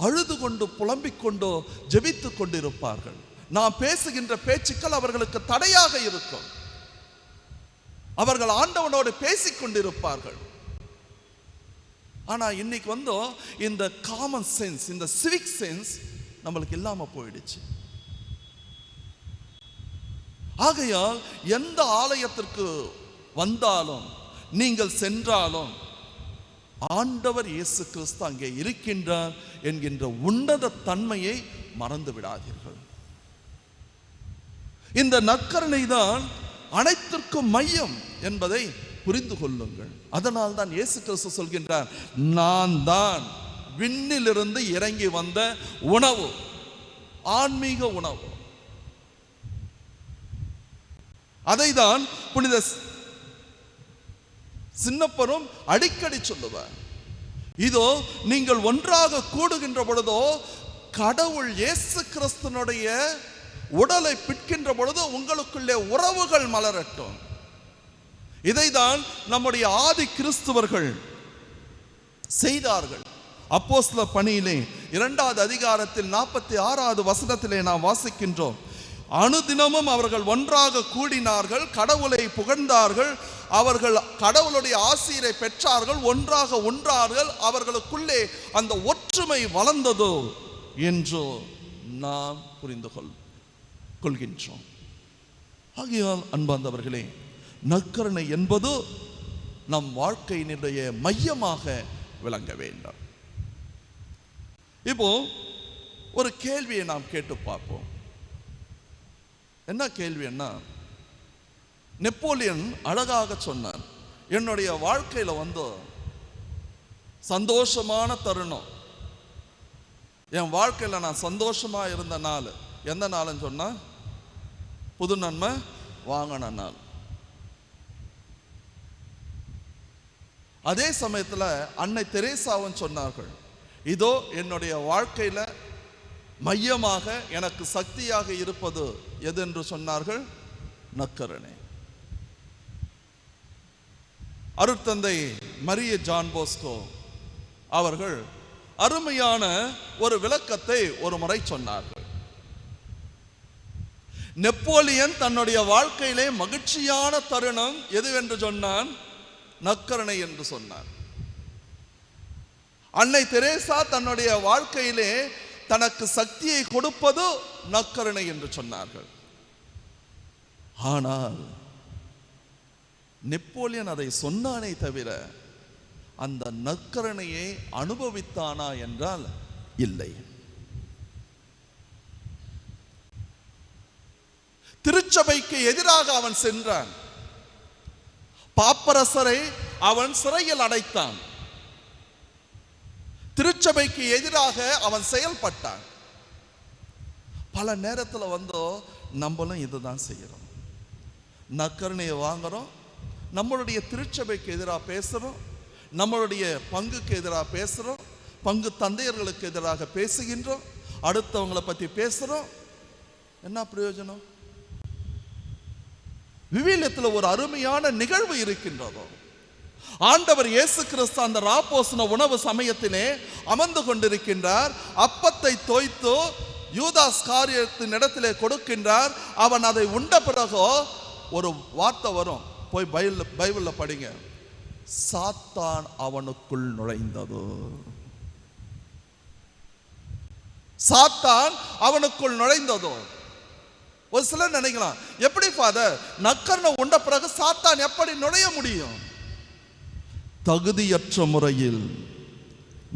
அழுது கொண்டு புலம்பிக் கொண்டோ ஜெபித்து கொண்டிருப்பார்கள். நாம் பேசுகின்ற பேச்சுக்கள் அவர்களுக்கு தடையாக இருக்கும். அவர்கள் ஆண்டவனோடு பேசிக் கொண்டிருப்பார்கள். ஆனா இன்னைக்கு இந்த காமன் சென்ஸ், இந்த சிவிக் சென்ஸ் நம்மளுக்கு இல்லாம போயிடுச்சு. ஆகையால் எந்த ஆலயத்திற்கு வந்தாலும் நீங்கள் சென்றாலும் ஆண்டவர் இயேசு கிறிஸ்து அங்கே இருக்கின்றார் என்கின்ற உன்னத தன்மையை மறந்து விடாதீர்கள். இந்த நற்கருணை தான் அனைத்திற்கும் மையம் என்பதை புரிந்து கொள்ளுங்கள். அதனால் தான் இயேசு கிறிஸ்து சொல்கின்றார், நான் தான் விண்ணிலிருந்து இறங்கி வந்த உணவு, ஆன்மீக உணவு. அதை தான் புனித சின்னப்பரும் அடிக்கடி சொல்லுவார். இதோ நீங்கள் ஒன்றாக கூடுகின்ற பொழுதோ கடவுள் இயேசு கிறிஸ்துனுடைய உடலை பிற்கின்ற பொழுது உங்களுக்குள்ளே உறவுகள் மலரட்டும். இதைதான் நம்முடைய ஆதி கிறிஸ்துவர்கள் செய்தார்கள். அப்போஸ்தலர் பணியிலே 2வது அதிகாரத்தில் 46வது வசனத்திலே நாம் வாசிக்கின்றோம். அனுதினமும் அவர்கள் ஒன்றாக கூடினார்கள், கடவுளை புகழ்ந்தார்கள், அவர்கள் கடவுளுடைய ஆசீரை பெற்றார்கள், ஒன்றாக உண்டார்கள், அவர்களுக்குள்ளே அந்த ஒற்றுமை வளர்ந்ததோ என்று நாம் புரிந்து கொள்கின்றோம். ஆகையால் அன்பார்ந்தவர்களே, நற்கருணை என்பது நம் வாழ்க்கையினுடைய மையமாக விளங்க வேண்டும். இப்போ ஒரு கேள்வியை நாம் கேட்டு பார்ப்போம். என்ன கேள்வி? என்ன? நெப்போலியன் அழகாக சொன்னார், என்னுடைய வாழ்க்கையில சந்தோஷமான தருணம், என் வாழ்க்கையில நான் சந்தோஷமா இருந்த நாள் எந்த நாள்னு சொன்னா புது நன்மை வாங்கின நாள். அதே சமயத்துல அன்னை தெரேசாவும் சொன்னார்கள், இதோ என்னுடைய வாழ்க்கையில மையமாக எனக்கு சக்தியாக இருப்பது எது என்று சொன்னார்கள்? நற்கருணை. அருட்தந்தை மரிய ஜான் போஸ்கோ அவர்கள் அருமையான ஒரு விளக்கத்தை ஒரு முறை சொன்னார்கள். நெப்போலியன் தன்னுடைய வாழ்க்கையிலே மகிழ்ச்சியான தருணம் எதுவென்று சொன்னான்? நற்கருணை என்று சொன்னார். அன்னை தெரேசா தன்னுடைய வாழ்க்கையிலே தனக்கு சக்தியை கொடுப்பது நற்கருணை என்று சொன்னார்கள். ஆனால் நெப்போலியன் அதை சொன்னானே தவிர அந்த நற்கருணையை அனுபவித்தானா என்றால் இல்லை. திருச்சபைக்கு எதிராக அவன் சென்றான். பாப்பரசரை அவன் சிறையில் அடைத்தான். திருச்சபைக்கு எதிராக அவன் செயல்பட்டான். பல நேரத்தில் நம்மளும் இதுதான் செய்யறோம். நற்கருணையை வாங்குறோம், நம்மளுடைய திருச்சபைக்கு எதிராக பேசுறோம், நம்மளுடைய பங்குக்கு எதிராக பேசுறோம், பங்கு தந்தையர்களுக்கு எதிராக பேசுகின்றோம், அடுத்தவங்களை பற்றி பேசுறோம். என்ன பிரயோஜனம்? விவிலியத்தில் ஒரு அருமையான நிகழ்வு இருக்கின்றதோ. ஆண்டவர் இயேசு கிறிஸ்து அந்த ராப்போசன உணவு சமயத்திலே அமர்ந்து கொண்டிருக்கின்றார். அப்பத்தை தோய்த்து யூதாஸ் காரியத்தின் இடத்திலே கொடுக்கின்றார். அவன் அதை உண்ட பிறகு ஒரு வார்த்தை வரும், போய் பைபிள்ல படிங்க. சாத்தான் அவனுக்குள் நுழைந்தது. சாத்தான் அவனுக்குள் நுழைந்ததோ. ஒரு சிலர் நினைக்கலாம், எப்படி ஃபாதர் நற்கருணை உண்ட பிறகு சாத்தான் எப்படி நுழைய முடியும்? தகுதியற்ற முறையில்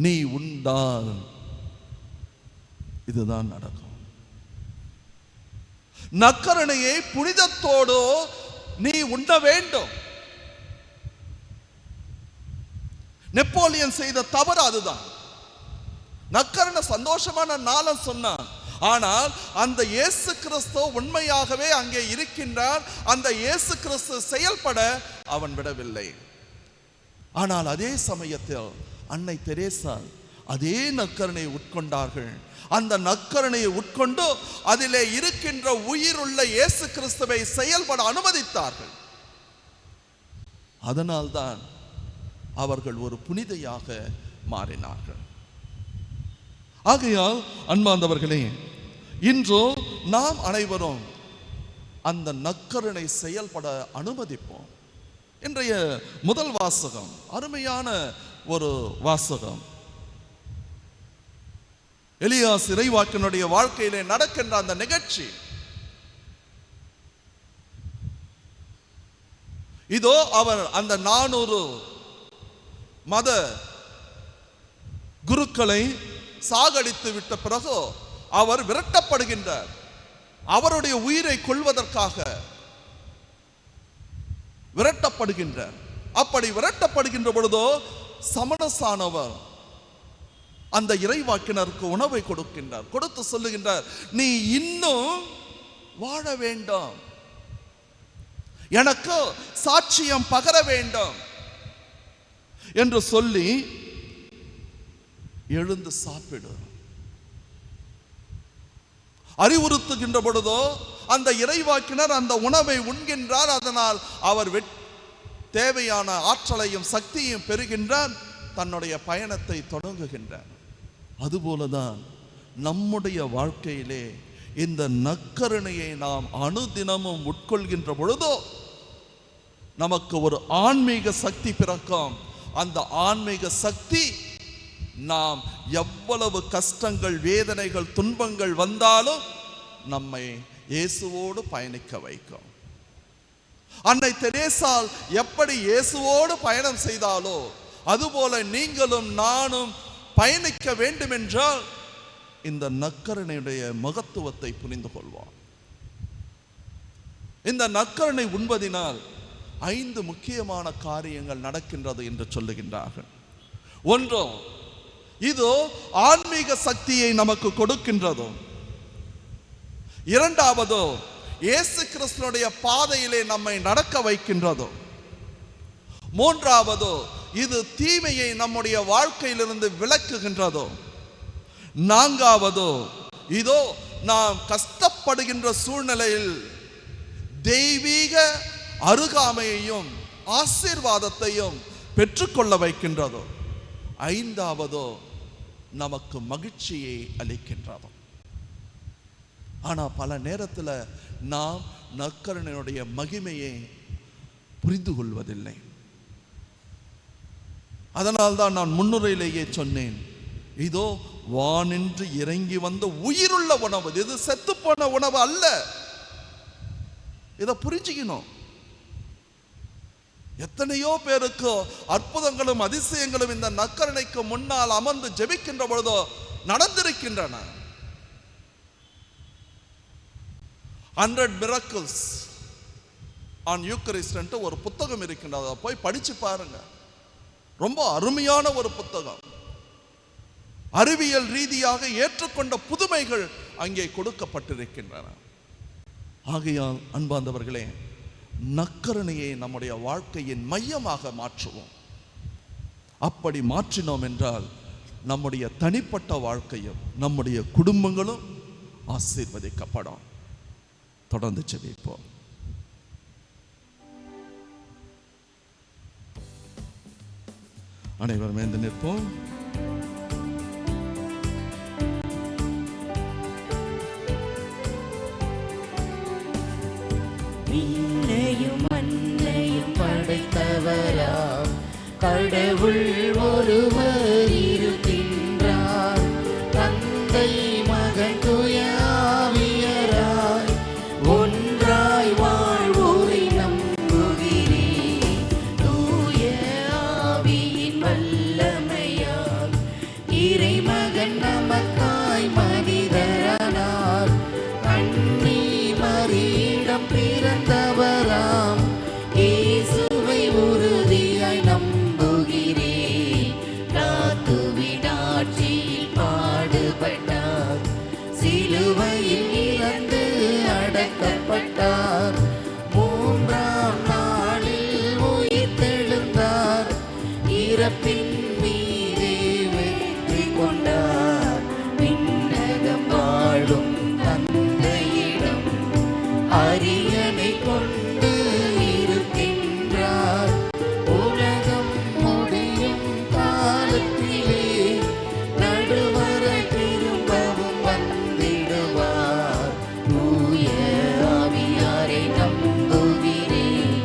நீ உண்டால் இதுதான் நடக்கும். நற்கருணையை புனிதத்தோடு நீ உண்ண வேண்டும். நெப்போலியன் செய்த தவறு அதுதான். நற்கருணை சந்தோஷமான நாளம் சொன்னான். ஆனால் அந்த இயேசு கிறிஸ்து உண்மையாகவே அங்கே இருக்கின்றார். அந்த இயேசு கிறிஸ்து செயல்பட அவன் விடவில்லை. ஆனால் அதே சமயத்தில் அன்னை தெரேசா அதே நற்கருணையை உட்கொண்டார்கள். அந்த நற்கருணையை உட்கொண்டு அதிலே இருக்கின்ற உயிருள்ள இயேசு கிறிஸ்துவை செயல்பட அனுமதித்தார்கள். அதனால்தான் அவர்கள் ஒரு புனிதையாக மாறினார்கள். ஆகையால் அன்பார்ந்தவர்களே, இன்று நாம் அனைவரும் அந்த நற்கருணை செயல்பட அனுமதிப்போம். இன்றைய முதல் வாசகம் அருமையான ஒரு வாசகம். எலியாஸ் இறைவாக்கினுடைய வாழ்க்கையிலே நடக்கின்ற அந்த நிகழ்ச்சி. இதோ அவர் அந்த 400 மத குருக்களை சாகடித்து விட்ட பிறகு அவர் விரட்டப்படுகின்றார். அவருடைய உயிரை கொள்வதற்காக விரட்டப்படுகின்றார். அப்படி விரட்டப்படுகின்ற பொழுதோ சமணசானவர் அந்த இறைவாக்கினருக்கு உணவை கொடுக்கின்றார். கொடுத்து சொல்லுகின்றார், நீ இன்னும் வாழ வேண்டும், எனக்கு சாட்சியம் பகர வேண்டும் என்று சொல்லி எழுந்து சாப்பிடு. அறிவுறுத்துகின்ற பொழுதோ அந்த இறைவாக்கினர் அந்த உணவை உண்கின்றார். அதனால் அவர் தேவையான ஆற்றலையும் சக்தியையும் பெறுகின்றார், தன்னுடைய பயணத்தை தொடங்குகின்றார். அதுபோலதான் நம்முடைய வாழ்க்கையிலே இந்த நற்கருணையை நாம் அனுதினமும் உட்கொள்கின்ற பொழுதோ நமக்கு ஒரு ஆன்மீக சக்தி பிறக்கும். அந்த ஆன்மீக சக்தி நாம் எவ்வளவு கஷ்டங்கள், வேதனைகள், துன்பங்கள் வந்தாலும் நம்மை இயேசுவோடு பயணிக்க வைக்கும். அன்னை தெரேசாள் எப்படி இயேசுவோடு பயணம் செய்தாலோ அதுபோல நீங்களும் நானும் பயணிக்க வேண்டும் என்றால் இந்த நற்கருணையுடைய மகத்துவத்தை புரிந்து கொள்வோம். இந்த நற்கருணை உண்பதினால் 5 முக்கியமான காரியங்கள் நடக்கின்றது என்று சொல்லுகின்றார்கள். ஒன்று, இது ஆன்மீக சக்தியை நமக்கு கொடுக்கின்றது. இரண்டாவது, இயேசு கிறிஸ்துவினுடைய பாதையிலே நம்மை நடக்க வைக்கின்றது. மூன்றாவது, இது தீமையை நம்முடைய வாழ்க்கையிலிருந்து விலக்குகின்றது. நான்காவது, இதோ நாம் கஷ்டப்படுகின்ற சூழ்நிலையில் தெய்வீக அருகாமையையும் ஆசீர்வாதத்தையும் பெற்றுக்கொள்ள வைக்கின்றது. ஐந்தாவது, நமக்கு மகிழ்ச்சியை அளிக்கின்றது. ஆனால் பல நேரத்தில் நாம் நற்கருணையுடைய மகிமையை புரிந்து கொள்வதில்லை. அதனால்தான் நான் முன்னுரையிலேயே சொன்னேன், இதோ வானின்று இறங்கி வந்த உயிருள்ள உணவு, இது செத்துப்போன உணவு அல்ல. இதை புரிஞ்சுக்கணும். எத்தனையோ பேருக்கு அற்புதங்களும் அதிசயங்களும் இந்த நற்கருணைக்கு முன்னால் அமர்ந்து ஜெபிக்கின்ற பொழுதோ நடந்திருக்கின்றன. 100 miracles on Eucharist என்று ஒரு புத்தகம் இருக்கின்றது. அதை போய் படிச்சு பாருங்க. ரொம்ப அருமையான ஒரு புத்தகம். அறிவியல் ரீதியாக ஏற்றுக்கொண்ட புதுமைகள் அங்கே கொடுக்கப்பட்டிருக்கின்றன. ஆகையால் அன்பார்ந்தவர்களே, நற்கருணையை நம்முடைய வாழ்க்கையின் மையமாக மாற்றுவோம். அப்படி மாற்றினோம் என்றால் நம்முடைய தனிப்பட்ட வாழ்க்கையும் நம்முடைய குடும்பங்களும் ஆசீர்வதிக்கப்படும். தொடர்ந்து ஜெபிப்போம். அனைவரும் எழுந்து நிற்போம். விண்ணையும் மண்ணையும் படைத்தவராம் கடவுள் ஒருவர் இருக்கின்றார். தந்தை, மகன், தூய ஆவியராய் ஒன்றாய் வாழ்வோரை நம்புகிறேன். தூய ஆவியின் வல்லமையால் இறைமகன் நமக்காய் மனிதரானார். கன்னி மரியிடம் பிறந்தவராம் இயேசுவை உறுதியாய் நம்புகிறேன். பிலாத்துவின் ஆட்சியில் பாடுபட்டார், சிலுவையில் இறந்து அடக்கப்பட்டார். 3ஆம் நாளில் உயிர்த்தெழுந்தார், இறப்பின் மீதே வெற்றி கொண்டார். விண்ணகம் வாழும் தந்தையிடம் அரியணை கொண்டு இருக்கின்றார். உலகம் முடியும் காலத்திலே நடுவரை திரும்பவும் வந்திடுவார். தூய ஆவியாரை நம்புகிறேன்,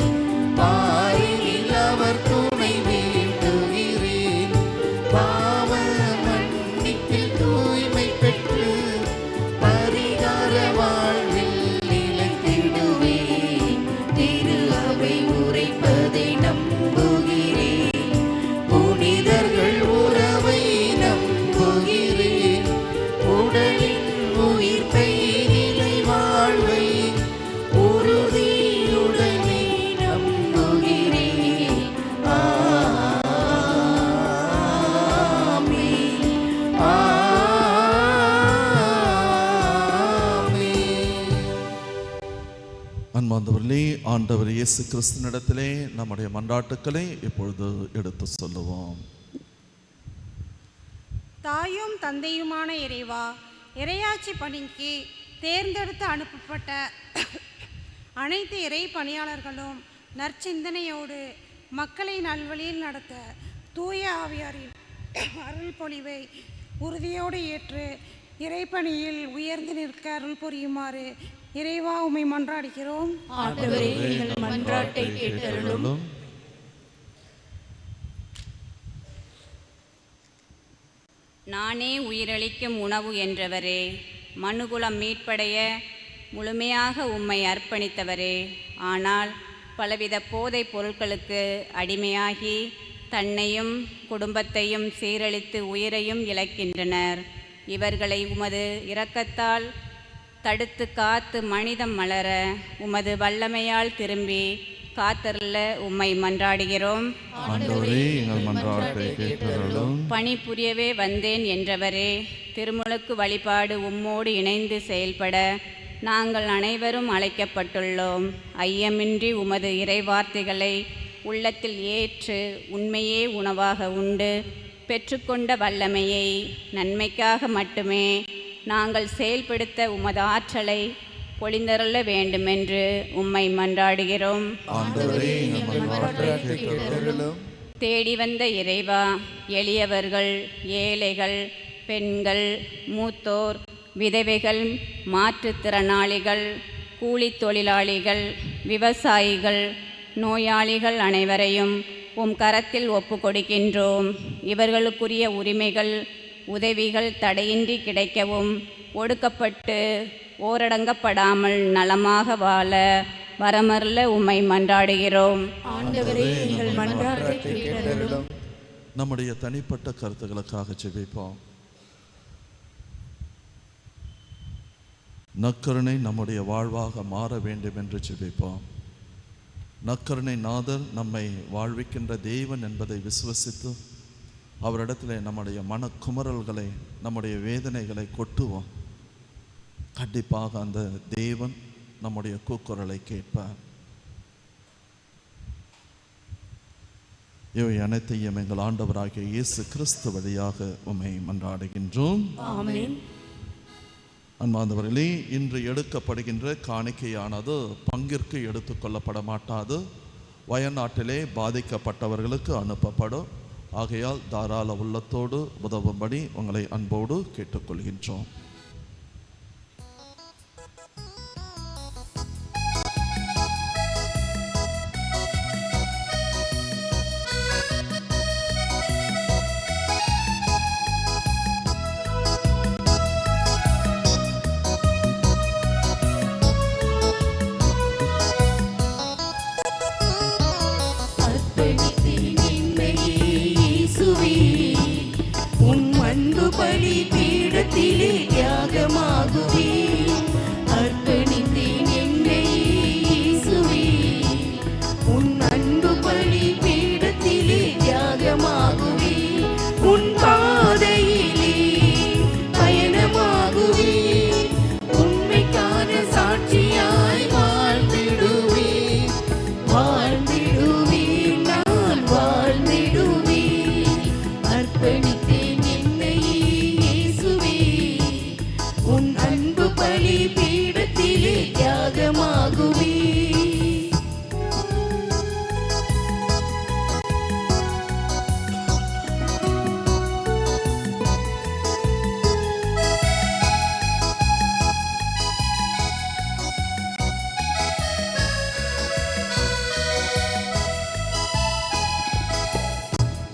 பாரில் அவர் துணை வேண்டுகிறேன். பாவ மன்னிப்பில் தூய்மை பெற்று பரிகார வாழ்வில் நிலைத்திடுவேன். திரு அவை உரைப்பதை நம்புகிறேன், புனிதர்கள் உறவை நம்புகிறேன். உடலின் உயிர்ப்பை நிலை வாழ்வை உறுதியுடனே நம்புகிறேன். ஆமென், ஆமென். அன்பார்ந்தவர்களே, ஆண்டவர் இயேசு கிறிஸ்துவினிடத்திலே நம்முடைய மன்றாட்டுக்களை இப்பொழுது எடுத்து சொல்லுவோம். தாயும் தந்தையுமான இறைவா, இறையாட்சி பணிக்கு தேர்ந்தெடுத்து அனுப்பப்பட்ட அனைத்து இறை பணியாளர்களும் நற்சிந்தனையோடு மக்களை நல்வழியில் நடத்த தூய ஆவியாரின் அருள் பொழிவை உறுதியோடு ஏற்று இறைப்பணியில் உயர்ந்து நிற்க அருள் புரியுமாறு இறைவா உம்மை மன்றாடுகிறோம். ஆண்டவரே, எங்கள் மன்றாட்டை கேட்டருளும். நானே உயிரளிக்கும் உணவு என்றவரே, மனுகுலம் மீட்படைய முழுமையாக உம்மை அர்ப்பணித்தவரே, ஆனால் பலவித போதைப் பொருட்களுக்கு அடிமையாகி தன்னையும் குடும்பத்தையும் சீரழித்து உயிரையும் இழக்கின்றனர். இவர்களை உமது இரக்கத்தால் தடுத்து காத்து மனிதம் மலர உமது வல்லமையால் திரும்பி காத்தருள உம்மை மன்றாடுகிறோம். பணி புரியவே வந்தேன் என்றவரே, திருமுழுக்கு வழிபாடு உம்மோடு இணைந்து செயல்பட நாங்கள் அனைவரும் அழைக்கப்பட்டுள்ளோம். ஐயமின்றி உமது இறைவார்த்தைகளை உள்ளத்தில் ஏற்று உண்மையே உணவாக உண்டு பெற்றுக்கொண்ட வல்லமையை நன்மைக்காக மட்டுமே நாங்கள் செயல்படுத்த உமது ஆற்றலை பொழிந்தருள வேண்டுமென்று உம்மை மன்றாடுகிறோம். தேடி வந்த இறைவா, எளியவர்கள், ஏழைகள், பெண்கள், மூத்தோர், விதவைகள், மாற்றுத்திறனாளிகள், கூலித் தொழிலாளிகள், விவசாயிகள், நோயாளிகள் அனைவரையும் உம் கரத்தில் ஒப்பு கொடுக்கின்றோம். இவர்களுக்குரிய உரிமைகள், உதவிகள் தடையின்றி கிடைக்கவும், ஒடுக்கப்பட்டு ஓரடங்கப்படாமல் நலமாக வாழ வரமருள உம்மை மன்றாடுகிறோம். ஆண்டவரே, எங்கள் மன்றாட்டை கேட்டருளும். நம்முடைய தனிப்பட்ட கருத்துக்களுக்காக ஜெபிப்போம். நற்கருணை நம்முடைய வாழ்வாக மாற வேண்டும் என்று ஜெபிப்போம். நற்கருணை நாதர் நம்மை வாழ்விக்கின்ற தேவன் என்பதை விசுவசித்து அவரிடத்தில் நம்முடைய மனக்குமரல்களை, நம்முடைய வேதனைகளை கொட்டுவோம். கண்டிப்பாக அந்த தேவன் நம்முடைய கூக்குரலை கேட்பார். இவை அனைத்தையும் எங்கள் ஆண்டவராகிய இயேசு கிறிஸ்து வழியாக உம்மை மன்றாடுகின்றோம். ஆமென். அன்பார்ந்தவர்களே, இன்று எடுக்கப்படுகின்ற காணிக்கையானது பங்கிற்கு எடுத்துக்கொள்ளப்பட மாட்டாது. வயநாட்டிலே பாதிக்கப்பட்டவர்களுக்கு அனுப்பப்படும். ஆகையால் தாராள உள்ளத்தோடு உதவும்படி உங்களை அன்போடு கேட்டுக்கொள்கின்றோம்.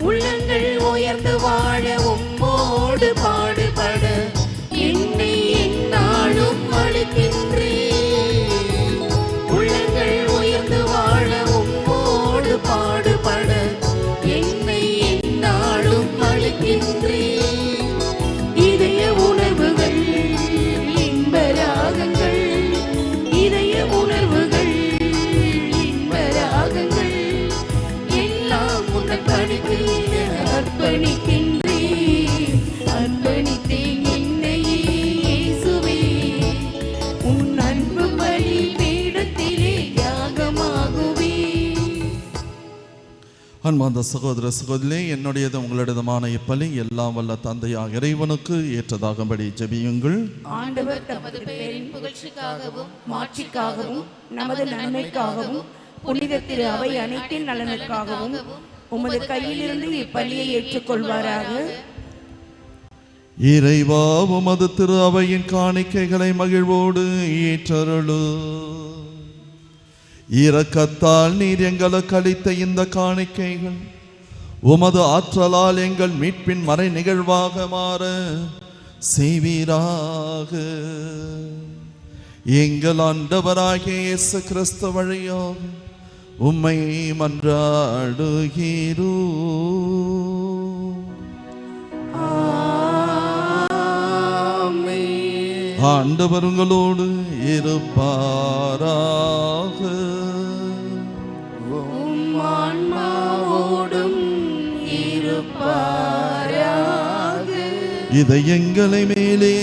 உள்ளங்கள் உயர்ந்து வாழ உம்மோடு பாடுபட என்னை எந்நாளும் அழைக்கின்றேன். உள்ளங்கள் உயர்ந்து வாழ உம்மோடு பாடுபட என்னை எந்நாளும் அழைக்கின்றேன். இதய உணர்வுகள் இன்பராகங்கள், இதய உணர்வுகள் இன்பராகங்கள் எல்லாம் உன்னை படித்து அர்ப்பணிக்கின்றேன். அர்ப்பணித்தேன் என்னையே இயேசுவே, உன் அன்பு பலி பீடத்திலே யாகமாகுவே. அன்பார்ந்த சகோதர சகோதரிகளே, என்னுடையது உங்களிடமான இப்பலி எல்லாம் வல்ல தந்தையாக இறைவனுக்கு ஏற்றதாகும்படி ஜெபியுங்கள். ஆண்டவர் தமது பேரின் புகழ்ச்சிக்காகவும் மாட்சிக்காகவும் நமது நன்மைக்காகவும் புனித திரு அவை அனைத்தின் நலனுக்காகவும் உமது கையிலிருந்து இப்பலியை ஏற்றுக்கொள்வாராக. இறைவா, உமது திரு அவையின் காணிக்கைகளை மகிழ்வோடு ஏற்றருளு. இரக்கத்தால் நீர் எங்களுக்கு அளித்த இந்த காணிக்கைகள் உமது ஆற்றலால் எங்கள் மீட்பின் மறை நிகழ்வாக மாற செய்வீராக. எங்கள் ஆண்டவராகிய இயேசு கிறிஸ்து வழியாக உம்மை மன்றாடுகிறோ. ஆண்டவர் உங்களோடு இருப்பாராக. இதை எங்களை மேலே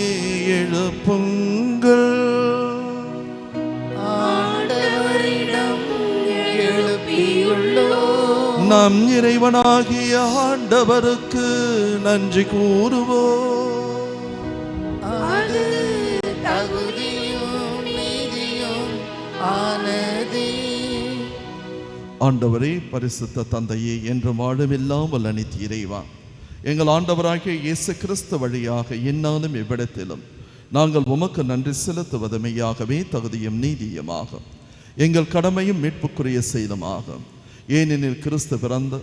எழுப்புங்கள். நம் இறைவனாகிய ஆண்டவருக்கு நன்றி கூறுவோம். ஆண்டவரே, பரிசுத்த தந்தையே, என்று வாழவெல்லாம் வல்ல நித்திய இறைவா, எங்கள் ஆண்டவராகிய இயேசு கிறிஸ்து வழியாக என்னாலும் எவ்விடத்திலும் நாங்கள் உமக்கு நன்றி செலுத்துவது மெய்யாகவே தகுதியும் நீதியுமாகும், எங்கள் கடமையும் மீட்புக்குரிய செயலுமாகும். ஏனெனில் கிறிஸ்து பிறந்த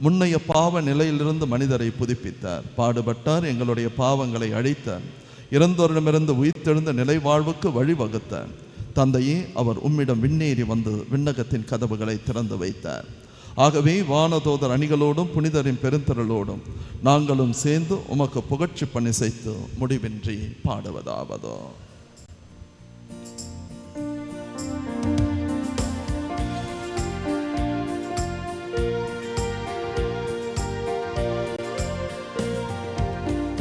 முன்னைய பாவ நிலையிலிருந்து மனிதரை புதுப்பித்தார், பாடுபட்டார், எங்களுடைய பாவங்களை அழித்தார், இறந்தோரிடமிருந்து உயிர்த்தெழுந்த நிலை வாழ்வுக்கு வழிவகுத்தார். தந்தையே, அவர் உம்மிடம் விண்ணேறி வந்து விண்ணகத்தின் கதவுகளை திறந்து வைத்தார். ஆகவே வானதோதர் அணிகளோடும் புனிதரின் பெருந்திரளோடும் நாங்களும் சேர்ந்து உமக்கு புகழ்ச்சி பணி செய்து முடிவின்றி பாடுவதாவதோ.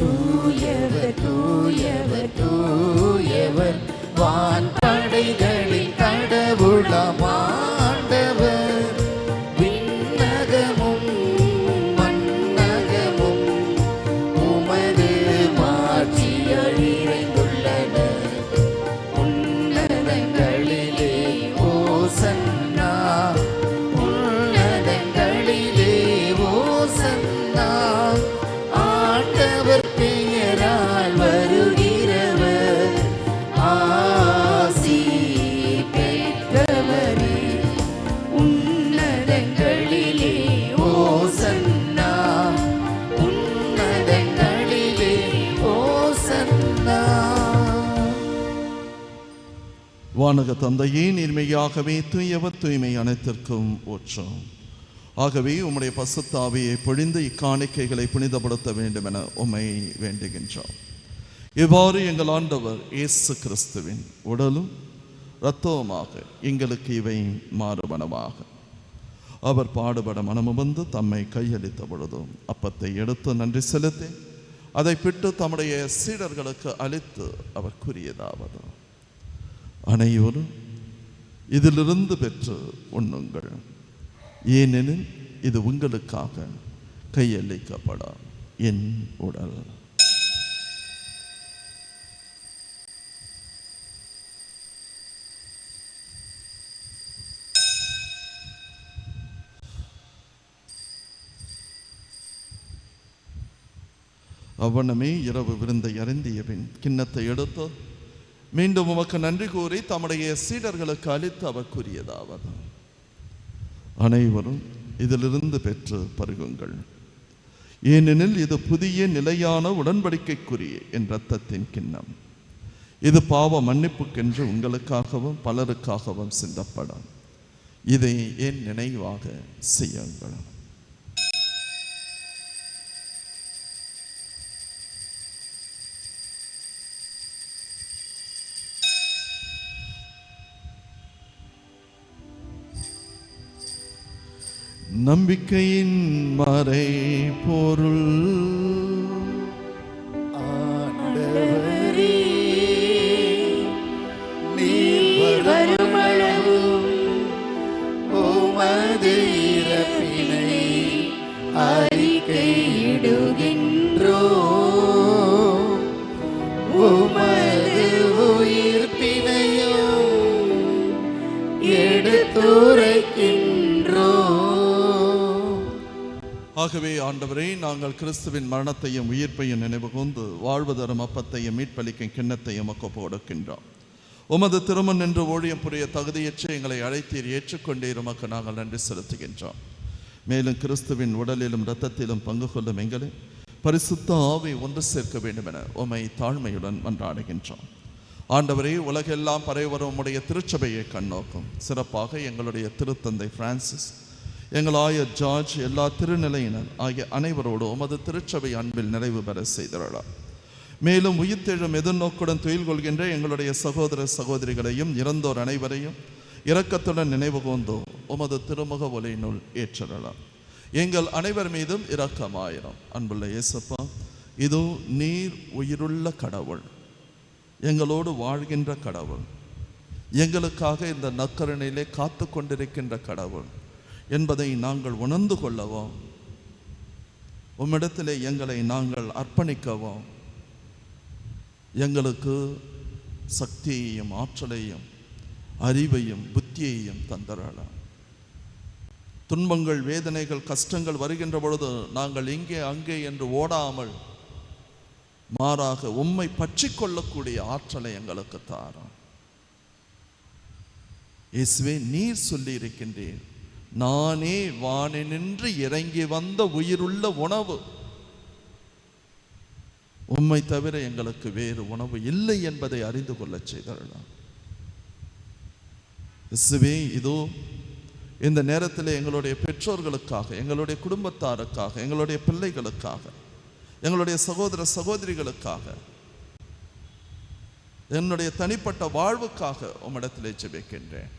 தூயவர் தூயவர் தூயவர் வான் படைகளின் கடவுளாம் ஆண்டவர், விண்ணகமும் மண்ணகமும் உமது மாட்சியால் நிறைந்துள்ளன. உன்னதங்களிலே ஓசன்னா, உன்னதங்களிலே ஓசன்னா. ஆண்டவர் பெயரால் வருகிறவர் ஆசி பெற்றவரே. உன்னதங்களிலே ஓசன்னா, உன்னதங்களிலே ஓசன்னா. வானக தந்தையே, நீர்மையாகவே தூயவர், தூய்மை அனைத்திற்கும் ஊற்றும். ஆகவே உம்முடைய பசுத்த ஆவியை பொழிந்து இக்காணிக்கைகளை புனிதப்படுத்த வேண்டும் என உம்மை வேண்டுகின்றோம். இவ்வாறு எங்கள் ஆண்டவர் இயேசு கிறிஸ்துவின் உடலும் இரத்தவுமாக எங்களுக்கு இவை மாறுபனவாக. அவர் பாடுபட மனமுவந்து தம்மை கையளித்த பொழுதும் அப்பத்தை எடுத்து நன்றி செலுத்தி அதை பிட்டு தம்முடைய சீடர்களுக்கு அளித்து அவர் கூறியதாவது: அனைவரும் இதிலிருந்து பெற்று உண்ணுங்கள், ஏனெனில் இது உங்களுக்காக கையளிக்கப்படும் என் உடல். அவ்வண்ணமே இரவு விருந்தை அருந்திய பின் கிண்ணத்தை எடுத்து மீண்டும் உமக்கு நன்றி கூறி தம்முடைய சீடர்களுக்கு அளித்து அவர் கூறியதாவது: அனைவரும் இதிலிருந்து பெற்று பருகுங்கள், ஏனெனில் இது புதிய நிலையான உடன்படிக்கைக்குரிய என் இரத்தத்தின் கிண்ணம். இது பாவ மன்னிப்புக்கென்று உங்களுக்காகவும் பலருக்காகவும் சிந்தப்படும். இதை என் நினைவாக செய்யுங்கள். நம்பிக்கையின் மறை பொருள். ஆண்டவரே, நீர் வருமளவும் உமது இறப்பினை அறிக்கையிடுகின்றோ உமது உயிர்ப்பினையும் எடுத்துரைக்கின்றோ. ஆகவே ஆண்டவரே, நாங்கள் கிறிஸ்துவின் மரணத்தையும் உயிர்ப்பையும் நினைவு கூர்ந்து வாழ்வு தரும் அப்பத்தையும் மீட்பளிக்கும் கிண்ணத்தையும் ஒப்பு கொடுக்கின்றோம். உமது திருமண் நின்று ஊழியம் புரிய தகுதியற்ற எங்களை அழைத்தீர், ஏற்றுக்கொண்டீர். உமக்கு நாங்கள் நன்றி செலுத்துகின்றோம். மேலும் கிறிஸ்துவின் உடலிலும் இரத்தத்திலும் பங்கு கொள்ளும் எங்களை பரிசுத்த ஆவி ஒன்று சேர்க்க வேண்டும் என உம்மை தாழ்மையுடன் மன்றாடுகின்றோம். ஆண்டவரே, உலகெல்லாம் பரவரும் உம்முடைய திருச்சபையை கண்ணோக்கும். சிறப்பாக எங்களுடைய திருத்தந்தை பிரான்சிஸ், எங்கள் ஆயர் ஜார்ஜ், எல்லா திருநிலையினர் ஆகிய அனைவரோடு உமது திருச்சபை அன்பில் நிறைவு பெற செய்திடலாம். மேலும் உயிர்த்தெழும் எதிர்நோக்குடன் துயில் கொள்கின்ற எங்களுடைய சகோதர சகோதரிகளையும் இறந்தோர் அனைவரையும் இரக்கத்துடன் நினைவு கூர்ந்து உமது திருமுக ஒலியினுள் ஏற்றலாம். எங்கள் அனைவர் மீதும் இரக்கமாயிரம். அன்புள்ள இயேசப்பா, இதோ நீர் உயிருள்ள கடவுள், எங்களோடு வாழ்கின்ற கடவுள், எங்களுக்காக இந்த நற்கருணையிலே காத்து கொண்டிருக்கின்ற கடவுள் என்பதை நாங்கள் உணர்ந்து கொள்ளவும், உம்மிடத்திலே எங்களை நாங்கள் அர்ப்பணிக்கவும் எங்களுக்கு சக்தியையும் ஆற்றலையும் அறிவையும் புத்தியையும் தந்தரலாம். துன்பங்கள், வேதனைகள், கஷ்டங்கள் வருகின்ற பொழுது நாங்கள் இங்கே அங்கே என்று ஓடாமல் மாறாக உம்மை பற்றி கொள்ளக்கூடிய ஆற்றலை எங்களுக்கு தாரும். இயேசுவே, நீர் சொல்லி இருக்கின்றீர், நானே வானினின்று இறங்கி வந்த உயிருள்ள உணவு, உம்மை தவிர எங்களுக்கு வேறு உணவு இல்லை என்பதை அறிந்து கொள்ள செய்தரலாம். இயேசுவே, இதோ இந்த நேரத்தில் எங்களுடைய பெற்றோர்களுக்காக, எங்களுடைய குடும்பத்தாருக்காக, எங்களுடைய பிள்ளைகளுக்காக, எங்களுடைய சகோதர சகோதரிகளுக்காக, என்னுடைய தனிப்பட்ட வாழ்வுக்காக உம்மிடத்திலே ஜெபிக்கின்றேன்.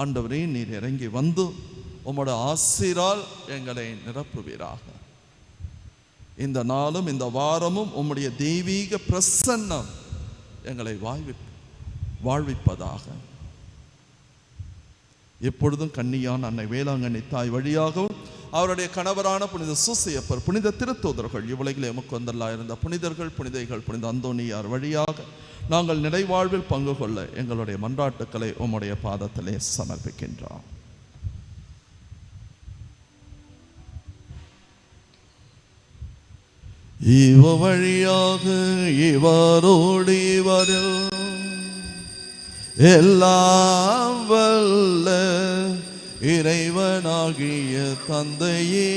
ஆண்டவரே, நீர் இறங்கி வந்து உம்மோட ஆசீரால் எங்களை நிரப்புவீராக. இந்த நாளும் இந்த வாரமும் உம்முடைய தெய்வீக பிரசன்னம் எங்களை வாழ்விப்பதாக. எப்பொழுதும் கன்னியான அன்னை வேளாங்கண்ணி தாய் வழியாகவும் அவருடைய கணவரான புனித சூசையப்பர், புனித திருத்தூதர்கள், இவ்வுலகில் எமக்கு வந்தல்லா இருந்த புனிதர்கள், புனிதைகள், புனித அந்தோனியார் வழியாக நாங்கள் நிறைவாழ்வில் பங்கு கொள்ள எங்களுடைய மன்றாட்டுக்களை உம்முடைய பாதத்திலே சமர்ப்பிக்கின்றோம். இவ வழியாக இவரோடு இவரில் எல்லாம் வல்ல இறைவனாகிய தந்தையே,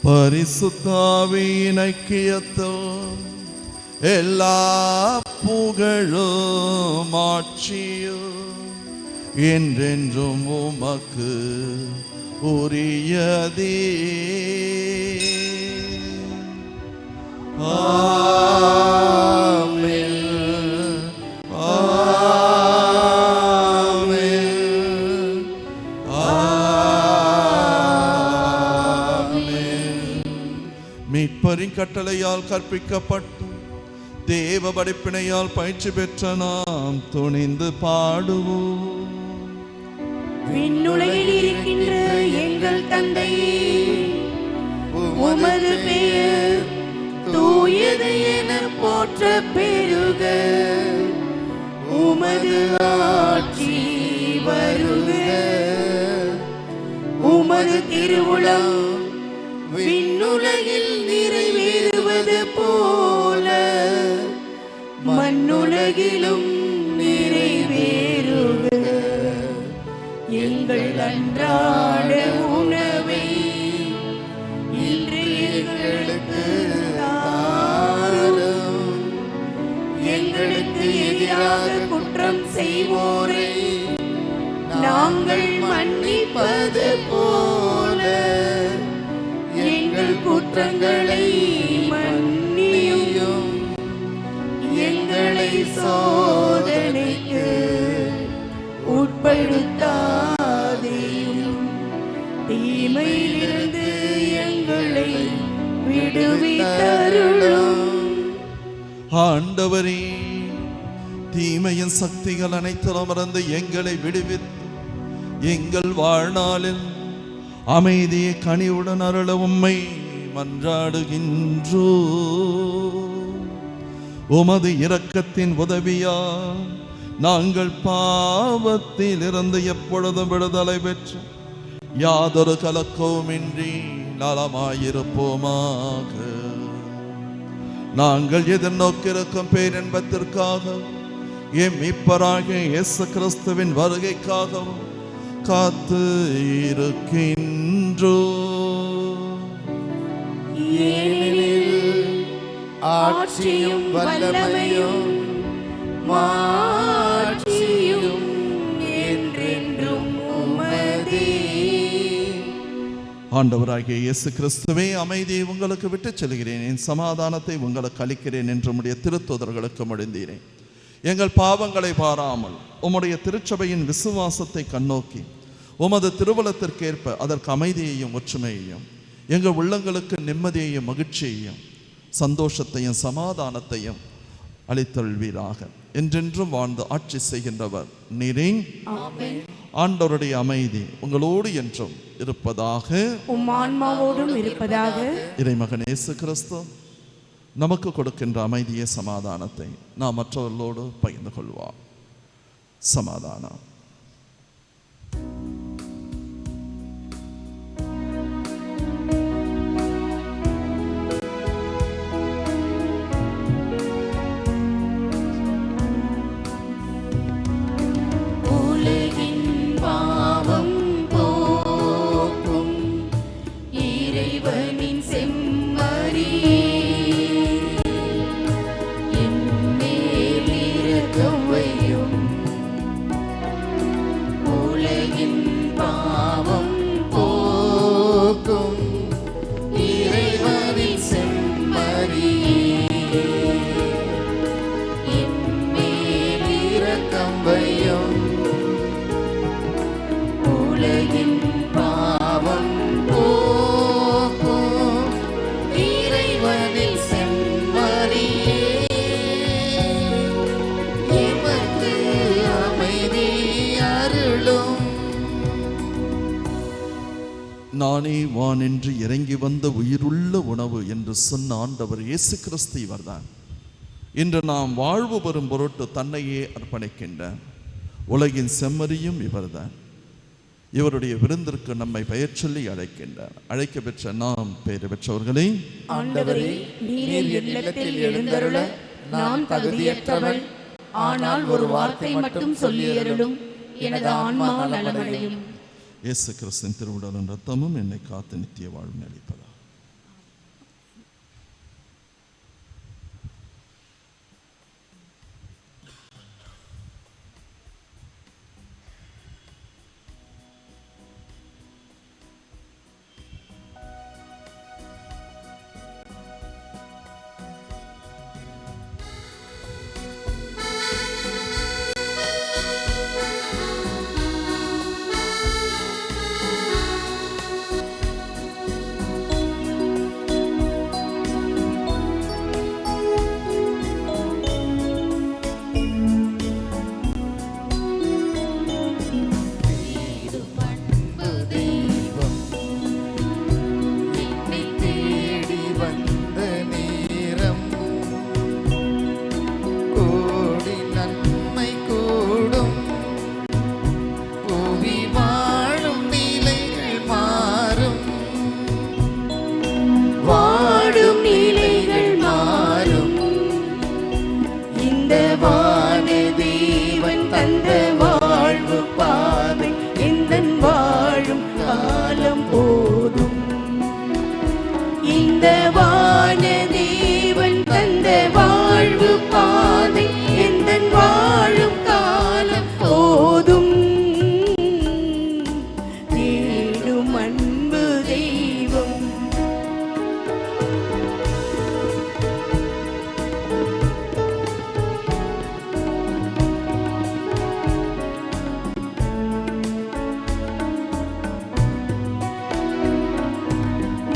பரிசுத்த ஆவியின் ஐக்கியத்தில் எல்லா புகழும் ஆட்சியும் என்றென்றும் உமக்கு உரியதே. ஆமென். ஆமென். ஆமென். மீட்பரின் கட்டளையால் கற்பிக்கப்பட்டு தேவ படிப்பினையால் பயிற்சி பெற்ற நாம் துணிந்து பாடுவோம். விண்ணுலகில் இருக்கின்ற எங்கள் தந்தையே, உமது பெயர் தூயது என போற்ற பெருக, உமது ஆட்சி வருக, உமது திருவுளம் விண்ணுலகில் நிறைவேறுவது போல மண்ணுலகிலும் நிறைவேறுக. எங்கள் அன்றாட உணவை இன்று எங்களுக்கு தாரும். எங்களுக்கு எதிராக குற்றம் செய்வோரை நாங்கள் மன்னிப்பது போல எங்கள் குற்றங்களை மன்னியும். எங்களை சோதனைக்கு உட்படுத்தாதேயும், தீமையிலிருந்து எங்களை விடுவித்தருளும். ஆண்டவரே, தீமையின் சக்திகள் அனைத்திலும் இருந்து எங்களை விடுவித்து எங்கள் வாழ்நாளில் அமைதியை கனிவுடன் அருள உம்மை மன்றாடுகின்றோ. உமது இரக்கத்தின் உதவியா நாங்கள் பாவத்தில் இருந்து எப்பொழுதும் விடுதலை பெற்று யாதொரு கலக்கவுமின்றி நலமாயிருப்போமாக. நாங்கள் எதிர்நோக்கிருக்கும் பேரின்பத்திற்காக எம் மீட்பராகிய இயேசு கிறிஸ்துவின் வருகைக்காகவும் காத்து இருக்கின்றோ. ஏனெனில் ஆட்சியும் வல்லமையும் மாட்சியும் என்றென்றும் உமதே. ஆண்டவராகிய இயேசு கிறிஸ்துவே, அமைதியை உங்களுக்கு விட்டுச் செல்கிறேன், என் சமாதானத்தை உங்களுக்கு அளிக்கிறேன் என்று உம்முடைய திருத்தூதர்களுக்கு மொழிந்தீரேன். எங்கள் பாவங்களை பாராமல் உம்முடைய திருச்சபையின் விசுவாசத்தை கண்ணோக்கி உமது திருவுளத்திற்கேற்ப அதற்கு அமைதியையும் ஒற்றுமையையும் எங்கள் உள்ளங்களுக்கு நிம்மதியையும் மகிழ்ச்சியையும் சந்தோஷத்தையும் சமாதானத்தையும் அளித்தல்வீராக. என்றென்றும் வாழ்ந்து ஆட்சி செய்கின்றவர் நீரே. ஆண்டவருடைய அமைதி உங்களோடு என்றும் இருப்பதாக, உம் ஆன்மாவோடும் இருப்பதாக. இறைமகன் இயேசு கிறிஸ்து நமக்கு கொடுக்கின்ற அமைதியை சமாதானத்தை நாம் மற்றவர்களோடு பகிர்ந்து கொள்வோம். சமாதானம். நானே வானின்று இறங்கி வந்த உயிருள்ள உணவு என்று சொன்ன ஆண்டவர் இயேசு கிறிஸ்து இவர்தான். இன்று நாம் வாழ்வு பெறும் பொருட்டு தன்னையே அர்ப்பணிக்கின்றார். உலகின் செம்மறியும் இவர்தான். இவருடைய விருந்திற்கு நம்மை பெயர் சொல்லி அழைக்கின்றார். அழைக்க பெற்ற நாம் பெயர் பெற்றவர்களே, ஆண்டவரே, நீர் இல்லத்தில் எழுந்தருள நான் தகுதியற்றவள். ஆனால் ஒரு வார்த்தை மட்டும் சொல்லியருளும், எனது ஆன்மா நலமடையும். இயேசு கிறிஸ்துவின் திருவுடலும் இரத்தமும் என்னை காத்து நித்திய வாழ்வு அளிப்பதா.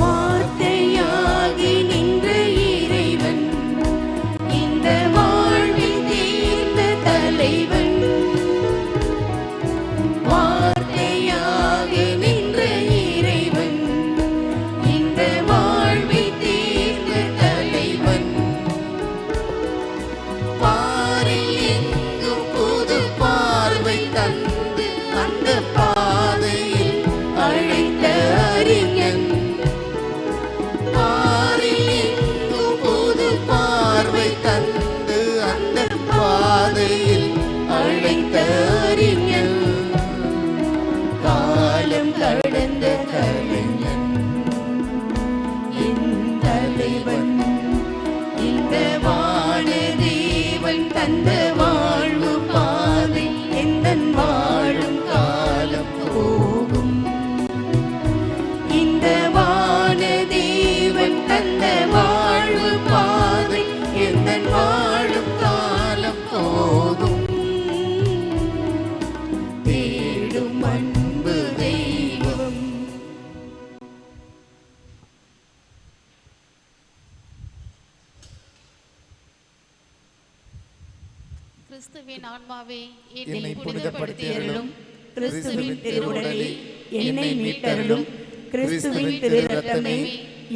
வார்த்தையாகி நின்ற இறைவன் இந்த வாழ்வு கிறிஸ்துவின் ஆன்மாவே என்னை என்னை புனிதப்படுத்தி புனிதப்படுத்தியருளும். கிறிஸ்துவின் திருவுடலே என்னை மீட்டருளும். கிறிஸ்துவின் திரு இரத்தமே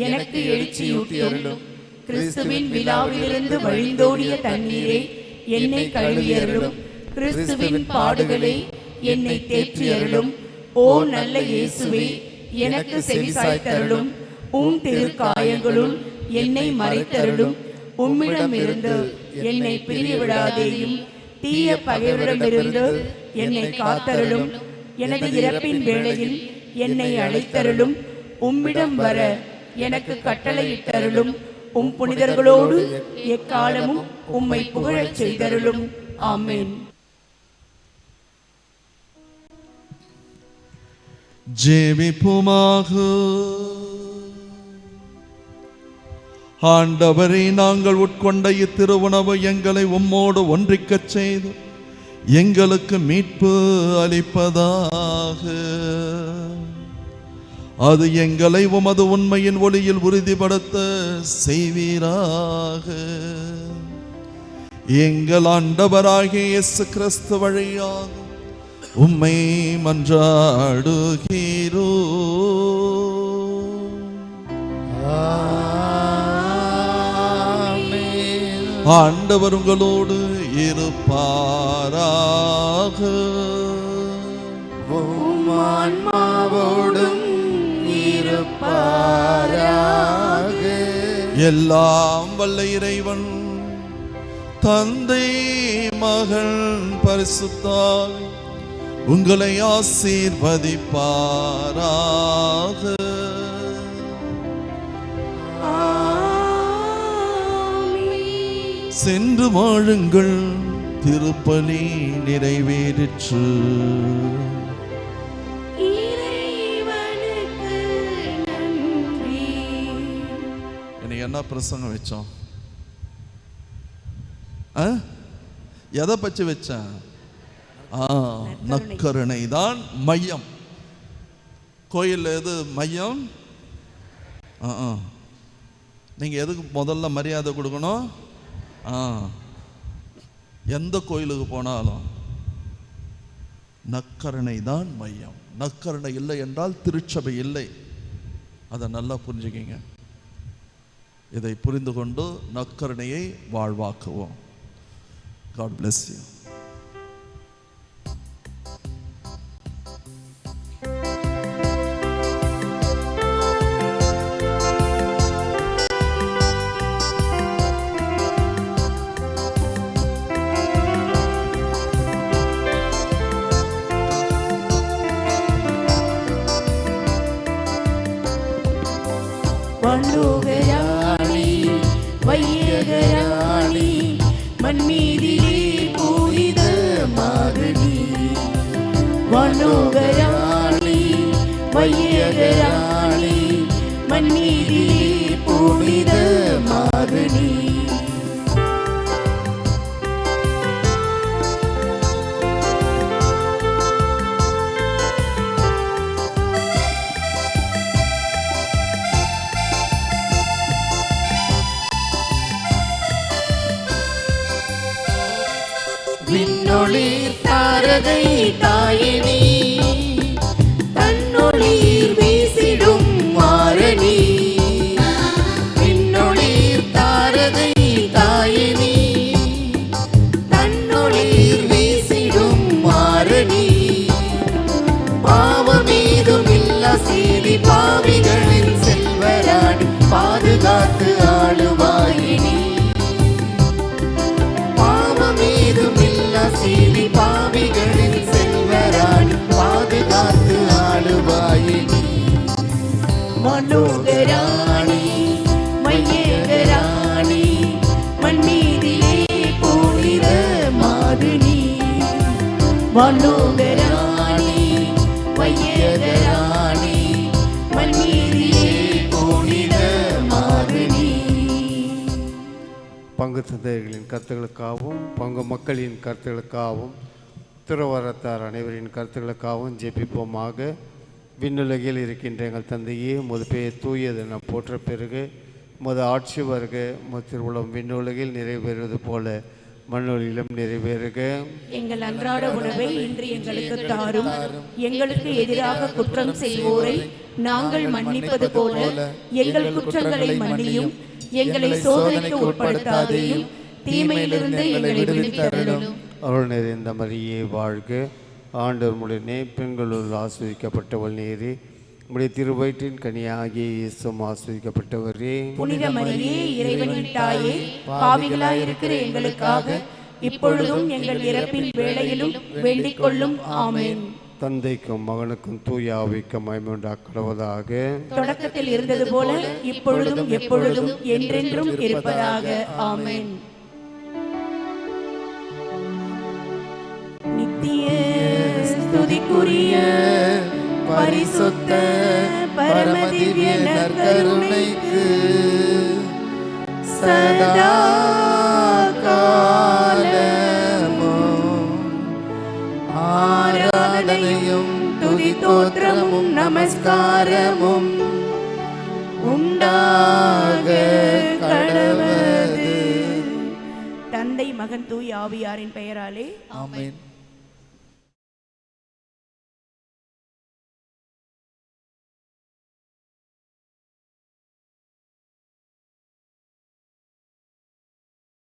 எனக்கு எழுச்சியூட்டியருளும். கிறிஸ்துவின் விழாவிலிருந்து வழிந்தோடிய தண்ணீரே என்னை கழுவியருளும். கிறிஸ்துவின் பாடுகளே என்னை தேற்றியருளும். ஓ நல்ல இயேசுவே, எனக்கு செவிசாய்த்தருளும். உம் திருக்காயங்களுள் என்னை மறைத்தருளும். உம்மிடமிருந்து என்னை பிரியவிடாதேயும். தீய பகைவரிடமிருந்து என்னை காத்தருளும். எனது இறப்பின் வேளையில் என்னை அழைத்தருளும். உம்மிடம் வர எனக்கு கட்டளையிட்டருளும். உம் புனிதர்களோடு எக்காலமும் உம்மை புகழச் செய்தருளும். ஆமென். ஜெபிப்போமாக. ஆண்டவரே, நாங்கள் உட்கொண்ட இத்திருவுணவு எங்களை உம்மோடு ஒன்றிக்கச் செய்து எங்களுக்கு மீட்பு அளிப்பதாக. அது எங்களை உமது உண்மையின் ஒளியில் உறுதிப்படுத்த செய்வீராக. எங்கள் ஆண்டவராகிய இயேசு கிறிஸ்து வழியாக உம்மை மன்றாடுகிறோ. ஆண்டவர் உங்களோடு இருப்பாராக. ஆன்மாவோடும் இருப்பாராக. எல்லாம் வல்ல இறைவன் தந்தை மகன் பரிசுத்தாவி உங்களை ஆசீர்வதிப்பாராக. சென்று வாழுங்கள், திருப்பலி நிறைவேறிற்று. என்னை என்ன பிரசங்கம் வச்சோம்? எதை பற்றி வச்சேன்? நற்கருணை தான் மையம். கோயில் எது மையம்? நீங்க எதுக்கு முதல்ல மரியாதை கொடுக்கணும்? எந்த கோயிலுக்கு போனாலும் நற்கருணை தான் மையம். நற்கருணை இல்லை என்றால் திருச்சபை இல்லை. அதை நல்லா புரிஞ்சுக்கிங்க. இதை புரிந்து கொண்டு நற்கருணையை வாழ்வாக்குவோம். God bless you. வண்டோகராணி வையகராணி மண்மீதிலே பூரித மகனி. வண்டோகராணி வையகராணி மண்மீதிலே பூரித மகனி. விண்ணொளிர் தாரகை தாயினி, தன்னொளிர் வீசிடும் மாரணி. விண்ணொளிர் தாரகை தாயினி, தன்னொளிர் வீசிடும் மாரணி. பாவமேதும் இல்லா சீரி பாவிகளின் செல்வராணி, பாதுகாத்து ஆளுவாயினி. சீவி பாவிகளின் செல்வராணி, பாதுகாத்து ஆளுவாயினி. மனோகராணி மையகராணி மண்மீதிலே பூரித மாதுனி. மனோகராணி மையகராணி மண்மீதிலே பூரித மாதுனி. பங்கு தந்தையர்களின் கருத்துக்களுக்காகவும் பங்கு மக்களின் கருத்துக்களுக்காகவும் துறவரத்தார் அனைவரின் கருத்துக்களுக்காகவும் ஜெபிப்போமாக. விண்ணுலகில் இருக்கின்ற எங்கள் தந்தையே, உமது பெயர் தூயதென போற்ற பெருக, உமது ஆட்சி வருக, உமது திருவுளம் விண்ணுலகில் நிறைவேறுவது போல மண்ணுலகிலும் நிறைவேறுக. எங்கள் அன்றாட உணவை இன்று எங்களுக்கு தாரும். எங்களுக்கு எதிராக குற்றம் செய்வோரை நாங்கள் மன்னிப்பது போல எங்கள் குற்றங்களை மன்னியும். எங்களை சோதனைக்கு உட்படுத்தாதேயும், தீமையிலிருந்து எங்களை விடுவித்தருளும். அருள் நிறைந்த மரியே வாழ்க, ஆண்டவர் முடனே பெண்களுள் ஆஸ்வதிக்கப்பட்டவள் நேரே. உடைய திருவயிற்றின் கனியாகிய இயேசுவும் ஆஸ்வதிக்கப்பட்டவரே. புனித மரியே, இறைவனின் தாயே, பாவிகளாயிருக்கிற எங்களுக்காக இப்பொழுதும் எங்கள் இறப்பின் வேளையிலும் வேண்டிக் கொள்ளும். ஆமென். தந்தைக்கும் மகனுக்கும் தூய ஆவிக்கும் மகிமை உண்டாக்குவதாக. தொடக்கத்தில் இருந்தது போல இப்பொழுதும் எப்பொழுதும் என்றென்றும் இருப்பதாக. ஆமென். நித்திய ஸ்துதிக்குரிய பரிசுத்த பரமதிவ்ய நற்கருணைக்கு சதா காலமும் ஆராதனையும் துதி தோத்திரமும் நமஸ்காரமும் உண்டாக கடவது. தந்தை, மகன், தூய ஆவியாரின் பெயராலே ஆமென்.